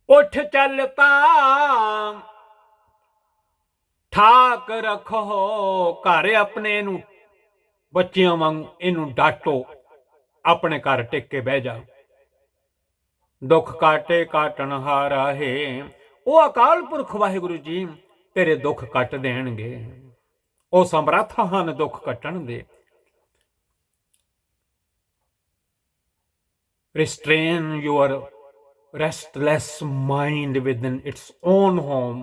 ਉੱਠ ਚੱਲਤਾ, ਠਾਕ ਰੱਖੋ ਘਰ ਆਪਣੇ ਨੂੰ, ਬੱਚਿਆਂ ਵਾਂਗ ਇਹਨੂੰ ਡਾਟੋ, ਆਪਣੇ ਘਰ ਟਿਕ ਕੇ ਬਹਿ ਜਾ। ਦੁੱਖ ਕਾਟੇ ਕਾਟਣ ਹਾਰਾ ਹੈ, ਉਹ ਅਕਾਲ ਪੁਰਖ ਵਾਹਿਗੁਰੂ ਜੀ ਤੇਰੇ ਦੁੱਖ ਕੱਟ ਦੇਣਗੇ। ਉਹ ਸਮਰੱਥ ਹਨ ਦੁੱਖ ਕੱਟਣ ਦੇ। Restrain your restless mind within its own home.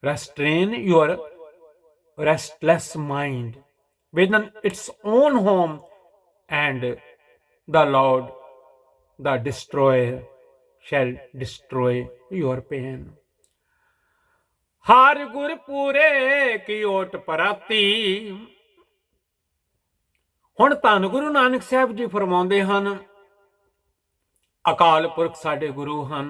Restrain your restless mind within its own home, and the Lord, the destroyer, shall destroy your pain. ਹਰ ਗੁਰ ਪੂਰੇ ਕੀ ਓਟ ਪਰਾਤੀ। ਹੁਣ ਧੰਨ ਗੁਰੂ ਨਾਨਕ ਸਾਹਿਬ ਜੀ ਫਰਮਾਉਂਦੇ ਹਨ, ਅਕਾਲ ਪੁਰਖ ਸਾਡੇ ਗੁਰੂ ਹਨ।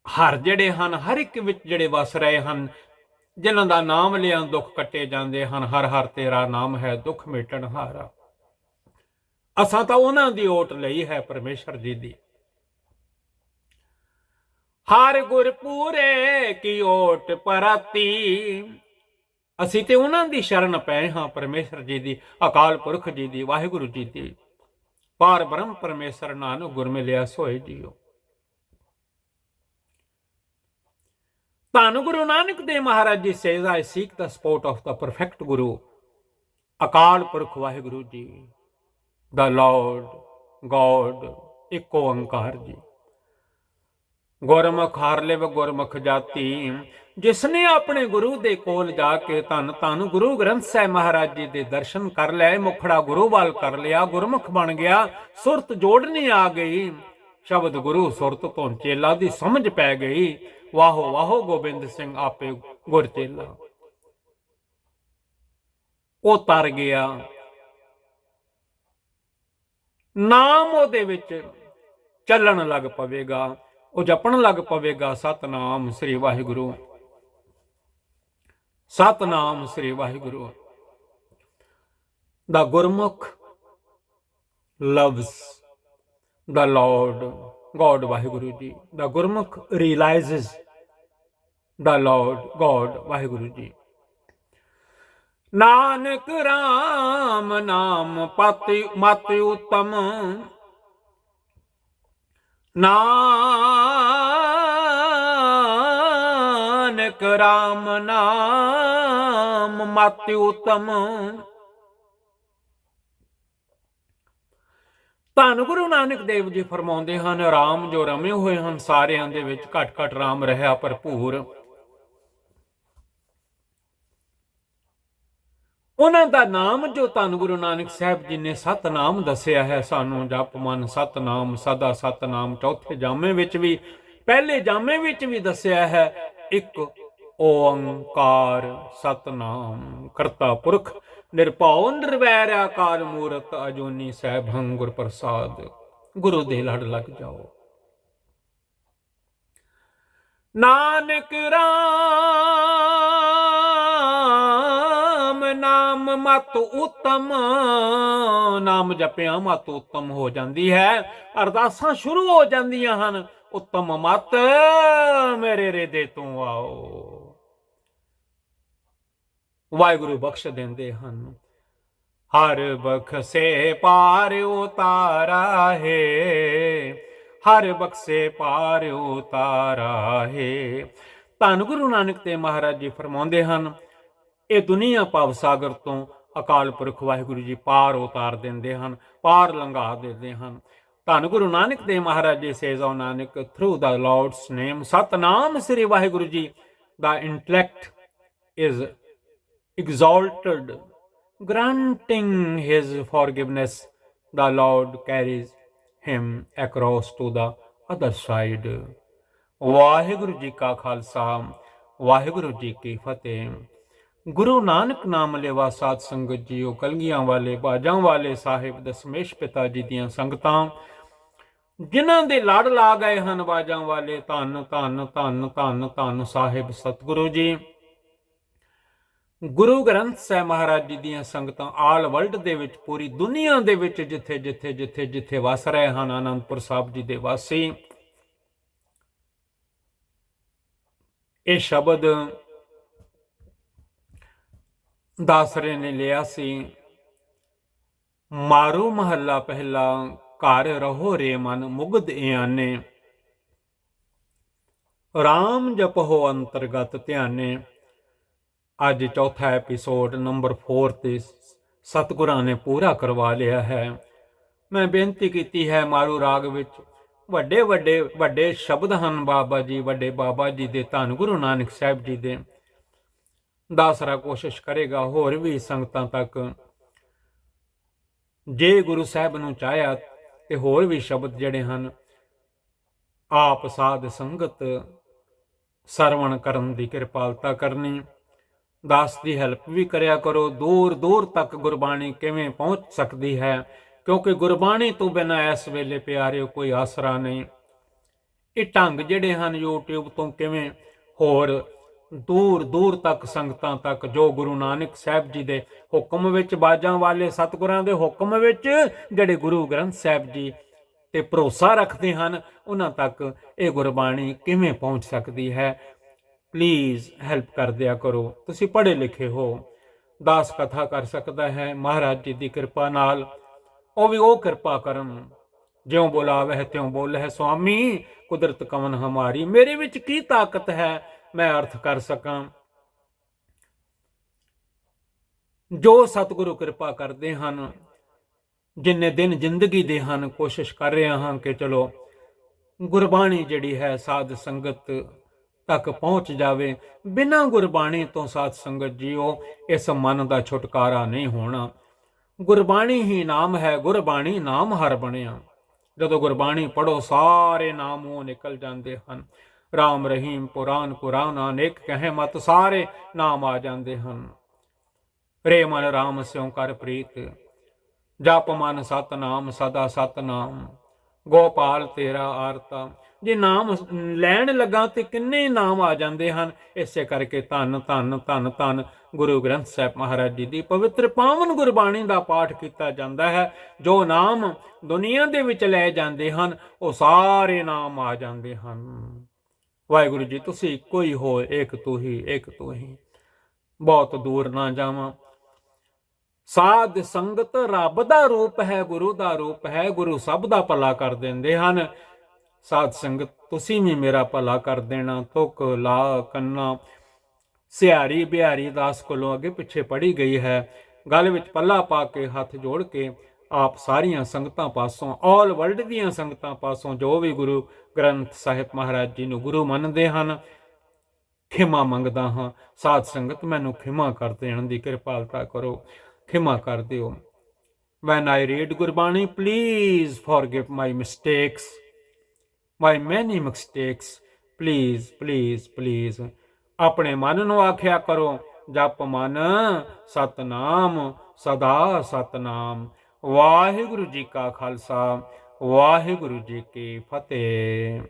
ਹਰ ਜਿਹੜੇ ਹਨ, ਹਰ ਇੱਕ ਵਿੱਚ ਜਿਹੜੇ ਵਸ ਰਹੇ ਹਨ, ਜਿਨ੍ਹਾਂ ਦਾ ਨਾਮ ਲਿਆ ਦੁੱਖ ਕੱਟੇ ਜਾਂਦੇ ਹਨ। ਹਰ ਹਰ ਤੇਰਾ ਨਾਮ ਹੈ ਦੁੱਖ ਮਿਟਣ ਹਾਰਾ। ਅਸਾਂ ਤਾਂ ਉਹਨਾਂ ਦੀ ਓਟ ਲਈ ਹੈ, ਪਰਮੇਸ਼ਰ ਜੀ ਦੀ। ਹਰ ਗੁਰ ਪੂਰੇ ਕੀ ਓਟ ਪਰਾਤੀ। ਅਸੀਂ ਤੇ ਉਹਨਾਂ ਦੀ ਸ਼ਰਨ ਪਏ ਹਾਂ, ਪਰਮੇਸ਼ਰ ਜੀ ਦੀ, ਅਕਾਲ ਪੁਰਖ ਜੀ ਦੀ, ਵਾਹਿਗੁਰੂ ਜੀ ਦੀ। ਪਾਰ ਬ੍ਰਹਮ ਪਰਮੇਸ਼ਰ ਨਾਨਕ ਗੁਰ ਮਿਲਿਆ ਸੋਏ ਜੀਓ। ਧੰਨ Guru Nanak Dev Maharaj ji says, I seek the support of the perfect guru, Akal Purakh Waheguru ji, the Lord God, ਇੱਕ ਓੰਕਾਰ ਜੀ। ਗੁਰਮੁਖ ਹਰ ਲਿਵ ਗੁਰਮੁਖ ਜਾਤੀ। ਜਿਸਨੇ ਆਪਣੇ ਗੁਰੂ ਦੇ ਕੋਲ ਜਾ ਕੇ ਧੰਨ ਧੰਨ ਗੁਰੂ ਗ੍ਰੰਥ ਸਾਹਿਬ ਮਹਾਰਾਜ ਜੀ ਦੇ ਦਰਸ਼ਨ ਕਰ ਲਏ, ਮੁਖੜਾ ਗੁਰੂ ਵੱਲ ਕਰ ਲਿਆ, ਗੁਰਮੁਖ ਬਣ ਗਿਆ, ਸੁਰਤ ਜੋੜਨੀ ਆ ਗਈ। ਸ਼ਬਦ ਗੁਰੂ ਸੁਰਤ ਤੋਂ ਚੇਲਾ ਦੀ ਸਮਝ ਪੈ ਗਈ। ਵਾਹੋ ਵਾਹੋ ਗੋਬਿੰਦ ਸਿੰਘ ਆਪੇ ਗੁਰ ਚੇਲਾ। ਉਹ ਤਰ ਗਿਆ, ਨਾਮ ਉਹਦੇ ਵਿੱਚ ਚੱਲਣ ਲੱਗ ਪਵੇਗਾ, ਉਹ ਜਪਣ ਲੱਗ ਪਵੇਗਾ, Satnam Shri Waheguru, Satnam Shri Waheguru. The Gurmukh loves the Lord God Waheguru ji. The Gurmukh realizes the Lord God Waheguru ji. Nanak Ram ਨਾਮ ਪਤਿ ਮਤ ਉਤਮ। ਨਾਨਕ ਰਾਮ ਨਾਮ ਮਤਿ ਉਤਮ। ਧੰਨ ਗੁਰੂ ਨਾਨਕ ਦੇਵ ਜੀ ਫਰਮਾਉਂਦੇ ਹਨ, ਰਾਮ ਜੋ ਰਮੇ ਹੋਏ ਹਨ ਸਾਰਿਆਂ ਦੇ ਵਿੱਚ, ਘਟ ਘਟ ਰਾਮ ਰਹਿਆ ਭਰਪੂਰ। ਉਹਨਾਂ ਦਾ ਨਾਮ ਜੋ ਧੰਨ ਗੁਰੂ ਨਾਨਕ ਸਾਹਿਬ ਜੀ ਨੇ ਸਤਨਾਮ ਦੱਸਿਆ ਹੈ ਸਾਨੂੰ, ਜਪ ਮਨ ਸਤਨਾਮ ਸਦਾ ਸਤਨਾਮ। ਚੌਥੇ ਜਾਮੇ ਵਿੱਚ ਵੀ, ਪਹਿਲੇ ਜਾਮੇ ਵਿੱਚ ਵੀ ਦੱਸਿਆ ਹੈ, ਇੱਕ ਓੰਕਾਰ ਸਤਨਾਮ ਕਰਤਾ ਪੁਰਖ ਨਿਰਭਉ ਨਿਰਵੈਰ ਆਕਾਰ ਮੂਰਤ ਅਜੂਨੀ ਸੈਭੰ ਗੁਰ ਪ੍ਰਸਾਦ। ਗੁਰੂ ਦੇ ਲੜ ਲੱਗ ਜਾਓ। ਨਾਨਕ ਰਾਮ ਨਾਮ ਮਤ ਉਤਮ। ਨਾਮ ਜਪਿਆ ਮਤ ਉਤਮ ਹੋ ਜਾਂਦੀ ਹੈ, ਅਰਦਾਸਾਂ ਸ਼ੁਰੂ ਹੋ ਜਾਂਦੀਆਂ ਹਨ। ਉਤਮ ਮਤ ਮੇਰੇ ਹਿਰਦੇ ਤੋਂ ਆਓ। ਵਾਹਿਗੁਰੂ ਬਖਸ਼ ਦਿੰਦੇ ਹਨ। ਹਰ ਬਖਸ਼ੇ ਪਾਰ ਉਤਾਰਾ ਹੈ, ਹਰ ਬਖਸ਼ੇ ਪਾਰ ਉਤਾਰਾ ਹੈ। ਧੰਨ ਗੁਰੂ ਨਾਨਕ ਦੇਵ ਮਹਾਰਾਜ ਜੀ ਫਰਮਾਉਂਦੇ ਹਨ, ਇਹ ਦੁਨੀਆ ਭਵ ਸਾਗਰ ਤੋਂ ਅਕਾਲ ਪੁਰਖ ਵਾਹਿਗੁਰੂ ਜੀ ਪਾਰ ਉਤਾਰ ਦਿੰਦੇ ਹਨ, ਪਾਰ ਲੰਘਾ ਦਿੰਦੇ ਹਨ। ਧੰਨ Guru Nanak Dev Maharaj ji says on Nanak through the Lord's name, Satnam Shri Waheguru ji, the intellect is exalted, granting his forgiveness, the Lord carries him across to the other side. Waheguru ji ਕਾ ਖਾਲਸਾ, ਵਾਹਿਗੁਰੂ ਜੀ ਕੀ ਫਤਿਹ। ਗੁਰੂ ਨਾਨਕ ਨਾਮ ਲੈਵਾ ਸਾਧ ਸੰਗਤ ਜੀਓ, ਕਲਗੀਆਂ ਵਾਲੇ ਬਾਜਾਂ ਵਾਲੇ ਸਾਹਿਬ ਦਸਮੇਸ਼ ਪਿਤਾ ਜੀ ਦੀਆਂ ਸੰਗਤਾਂ, ਜਿਨ੍ਹਾਂ ਦੇ ਲੜ ਲਾ ਗਏ ਹਨ ਬਾਜਾਂ ਵਾਲੇ, ਧੰਨ ਧੰਨ ਧੰਨ ਧੰਨ ਧੰਨ ਸਾਹਿਬ ਸਤਿਗੁਰੂ ਜੀ। ਗੁਰੂ ਗ੍ਰੰਥ ਸਾਹਿਬ ਮਹਾਰਾਜ ਜੀ ਦੀਆਂ ਸੰਗਤਾਂ ਆਲ ਵਰਲਡ ਦੇ ਵਿੱਚ, ਪੂਰੀ ਦੁਨੀਆ ਦੇ ਵਿੱਚ ਜਿੱਥੇ ਜਿੱਥੇ ਜਿੱਥੇ ਜਿੱਥੇ ਵਸ ਰਹੇ ਹਨ ਆਨੰਦਪੁਰ ਸਾਹਿਬ ਜੀ ਦੇ ਵਾਸੀ, ਇਹ ਸ਼ਬਦ ਦਾਸਰੇ ਨੇ ਲਿਆ ਸੀ, ਮਾਰੂ ਮਹੱਲਾ ਪਹਿਲਾ, ਘਰ ਰਹੋ ਰੇ ਮਨ ਮੁਗਧ ਇਆਨੇ, ਰਾਮ ਜਪੋ ਅੰਤਰਗਤ ਧਿਆਨੇ। ਅੱਜ ਚੌਥਾ ਐਪੀਸੋਡ ਨੰਬਰ 4 ਤੇ ਸਤਿਗੁਰਾਂ ਨੇ ਪੂਰਾ ਕਰਵਾ ਲਿਆ ਹੈ। ਮੈਂ ਬੇਨਤੀ ਕੀਤੀ ਹੈ, ਮਾਰੂ ਰਾਗ ਵਿੱਚ ਵੱਡੇ ਵੱਡੇ ਵੱਡੇ ਸ਼ਬਦ ਹਨ ਬਾਬਾ ਜੀ, ਵੱਡੇ ਬਾਬਾ ਜੀ ਦੇ, ਧੰਨ ਗੁਰੂ ਨਾਨਕ ਸਾਹਿਬ ਜੀ ਦੇ। ਦਾਸਰਾ ਕੋਸ਼ਿਸ਼ ਕਰੇਗਾ ਹੋਰ ਵੀ ਸੰਗਤਾਂ ਤੱਕ, ਜੇ ਗੁਰੂ ਸਾਹਿਬ ਨੂੰ ਚਾਹਿਆ ਤੇ ਹੋਰ ਵੀ ਸ਼ਬਦ ਜਿਹੜੇ ਹਨ ਆਪ ਸਾਧ ਸੰਗਤ ਸਰਵਣ ਕਰਨ ਦੀ ਕਿਰਪਾਲਤਾ ਕਰਨੀ। ਦਾਸ ਦੀ ਹੈਲਪ ਵੀ ਕਰਿਆ ਕਰੋ। ਦੂਰ ਦੂਰ ਤੱਕ ਗੁਰਬਾਣੀ ਕਿਵੇਂ ਪਹੁੰਚ ਸਕਦੀ ਹੈ, ਕਿਉਂਕਿ ਗੁਰਬਾਣੀ ਤੋਂ ਬਿਨਾਂ ਇਸ ਵੇਲੇ ਪਿਆਰਿਓ ਕੋਈ ਆਸਰਾ ਨਹੀਂ। ਇਹ ਢੰਗ ਜਿਹੜੇ ਹਨ YouTube ਤੋਂ ਕਿਵੇਂ ਹੋਰ ਦੂਰ ਦੂਰ ਤੱਕ ਸੰਗਤਾਂ ਤੱਕ, ਜੋ ਗੁਰੂ ਨਾਨਕ ਸਾਹਿਬ ਜੀ ਦੇ ਹੁਕਮ ਵਿੱਚ, ਬਾਜਾਂ ਵਾਲੇ ਸਤਿਗੁਰਾਂ ਦੇ ਹੁਕਮ ਵਿੱਚ, ਜਿਹੜੇ ਗੁਰੂ ਗ੍ਰੰਥ ਸਾਹਿਬ ਜੀ ਤੇ ਭਰੋਸਾ ਰੱਖਦੇ ਹਨ, ਉਹਨਾਂ ਤੱਕ ਇਹ ਗੁਰਬਾਣੀ ਕਿਵੇਂ ਪਹੁੰਚ ਸਕਦੀ ਹੈ। ਪਲੀਜ਼ ਹੈਲਪ ਕਰ ਦਿਆ ਕਰੋ। ਤੁਸੀਂ ਪੜ੍ਹੇ ਲਿਖੇ ਹੋ, ਦਾਸ ਕਥਾ ਕਰ ਸਕਦਾ ਹੈ ਮਹਾਰਾਜ ਜੀ ਦੀ ਕਿਰਪਾ ਨਾਲ, ਉਹ ਵੀ ਉਹ ਕਿਰਪਾ ਕਰਨ ਜਿਉਂ ਬੁਲਾਵੇ ਤਿਉਂ ਬੋਲੇ। ਸੁਆਮੀ ਕੁਦਰਤ ਕਵਨ ਹਮਾਰੀ, ਮੇਰੇ ਵਿੱਚ ਕੀ ਤਾਕਤ ਹੈ ਮੈਂ ਅਰਥ ਕਰ ਸਕਾਂ। ਜੋ ਸਤਿਗੁਰੂ ਕਿਰਪਾ ਕਰਦੇ ਹਨ, ਜਿੰਨੇ ਦਿਨ ਜ਼ਿੰਦਗੀ ਦੇ ਹਨ, ਕੋਸ਼ਿਸ਼ ਕਰ ਰਿਹਾ ਹਾਂ ਕਿ ਚਲੋ ਗੁਰਬਾਣੀ ਜਿਹੜੀ ਹੈ ਸਾਧ ਸੰਗਤ ਤੱਕ ਪਹੁੰਚ ਜਾਵੇ। ਬਿਨਾਂ ਗੁਰਬਾਣੀ ਤੋਂ ਸਾਧ ਸੰਗਤ ਜੀਓ ਇਸ ਮਨ ਦਾ ਛੁਟਕਾਰਾ ਨਹੀਂ ਹੋਣਾ। ਗੁਰਬਾਣੀ ਹੀ ਨਾਮ ਹੈ, ਗੁਰਬਾਣੀ ਨਾਮ ਹਰ ਬਣਿਆ। ਜਦੋਂ ਗੁਰਬਾਣੀ ਪੜੋ ਸਾਰੇ ਨਾਮ ਉਹ ਨਿਕਲ ਜਾਂਦੇ ਹਨ। ਰਾਮ ਰਹੀਮ ਪੁਰਾਨ ਕੁਰਾਨ ਅਨੇਕ ਕਹੇ ਮਤ, ਸਾਰੇ ਨਾਮ ਆ ਜਾਂਦੇ ਹਨ। ਰੇ ਮਨ ਰਾਮ ਸਿਉ ਕਰ ਪ੍ਰੀਤ, ਜਪ ਮਨ ਸਤਨਾਮ ਸਦਾ ਸਤਨਾਮ, ਗੋਪਾਲ ਤੇਰਾ ਆਰਤਾ। ਜੇ ਨਾਮ ਲੈਣ ਲੱਗਾ ਤੇ ਕਿੰਨੇ ਨਾਮ ਆ ਜਾਂਦੇ ਹਨ। ਇਸੇ ਕਰਕੇ ਧੰਨ ਧੰਨ ਧੰਨ ਧੰਨ ਗੁਰੂ ਗ੍ਰੰਥ ਸਾਹਿਬ ਮਹਾਰਾਜ ਜੀ ਦੀ ਪਵਿੱਤਰ ਪਾਵਨ ਗੁਰਬਾਣੀ ਦਾ ਪਾਠ ਕੀਤਾ ਜਾਂਦਾ ਹੈ। ਜੋ ਨਾਮ ਦੁਨੀਆ ਦੇ ਵਿੱਚ ਲੈ ਜਾਂਦੇ ਹਨ, ਉਹ ਸਾਰੇ ਨਾਮ ਆ ਜਾਂਦੇ ਹਨ। ਵਾਹਿਗੁਰੂ ਜੀ ਤੁਸੀਂ ਇੱਕੋ ਹੀ ਹੋ, ਇੱਕ ਤੂੰ ਹੀ, ਇੱਕ ਤੂੰ ਹੀ। ਬਹੁਤ ਦੂਰ ਨਾ ਜਾਵਾਂ। ਸਾਧ ਸੰਗਤ ਰੱਬ ਦਾ ਰੂਪ ਹੈ, ਗੁਰੂ ਦਾ ਰੂਪ ਹੈ। ਗੁਰੂ ਸਭ ਦਾ ਭਲਾ ਕਰ ਦਿੰਦੇ ਹਨ। ਸਾਧ ਸੰਗਤ ਤੁਸੀਂ ਵੀ ਮੇਰਾ ਭਲਾ ਕਰ ਦੇਣਾ। ਤੁਕ ਲਾ ਕੰਨਾ ਸਿਆਰੀ ਬਿਹਾਰੀ ਦਾਸ ਕੋਲੋਂ ਅੱਗੇ ਪਿੱਛੇ ਪੜੀ ਗਈ ਹੈ। ਗਲ ਵਿੱਚ ਪੱਲਾ ਪਾ ਕੇ ਹੱਥ ਜੋੜ ਕੇ ਆਪ ਸਾਰੀਆਂ ਸੰਗਤਾਂ ਪਾਸੋਂ, ਆਲ ਵਰਲਡ ਦੀਆਂ ਸੰਗਤਾਂ ਪਾਸੋਂ, ਜੋ ਵੀ ਗੁਰੂ ਗ੍ਰੰਥ ਸਾਹਿਬ ਮਹਾਰਾਜ ਜੀ ਨੂੰ ਗੁਰੂ ਮੰਨਦੇ ਹਨ, ਖਿਮਾ ਮੰਗਦਾ ਹਾਂ। ਸਾਧ ਸੰਗਤ ਮੈਨੂੰ ਖਿਮਾ ਕਰ ਦੇਣ ਦੀ ਕਿਰਪਾਲਤਾ ਕਰੋ, ਖਿਮਾ ਕਰ ਦਿਓ। When I read Gurbani, please forgive my mistakes, my many mistakes, please please please। ਆਪਣੇ ਮਨ ਨੂੰ ਆਖਿਆ ਕਰੋ, ਜਪ ਮਨ ਸਤਨਾਮ ਸਦਾ ਸਤਨਾਮ। ਵਾਹਿਗੁਰੂ ਜੀ ਕਾ ਖਾਲਸਾ, ਵਾਹਿਗੁਰੂ ਜੀ ਕੀ ਫਤਿਹ।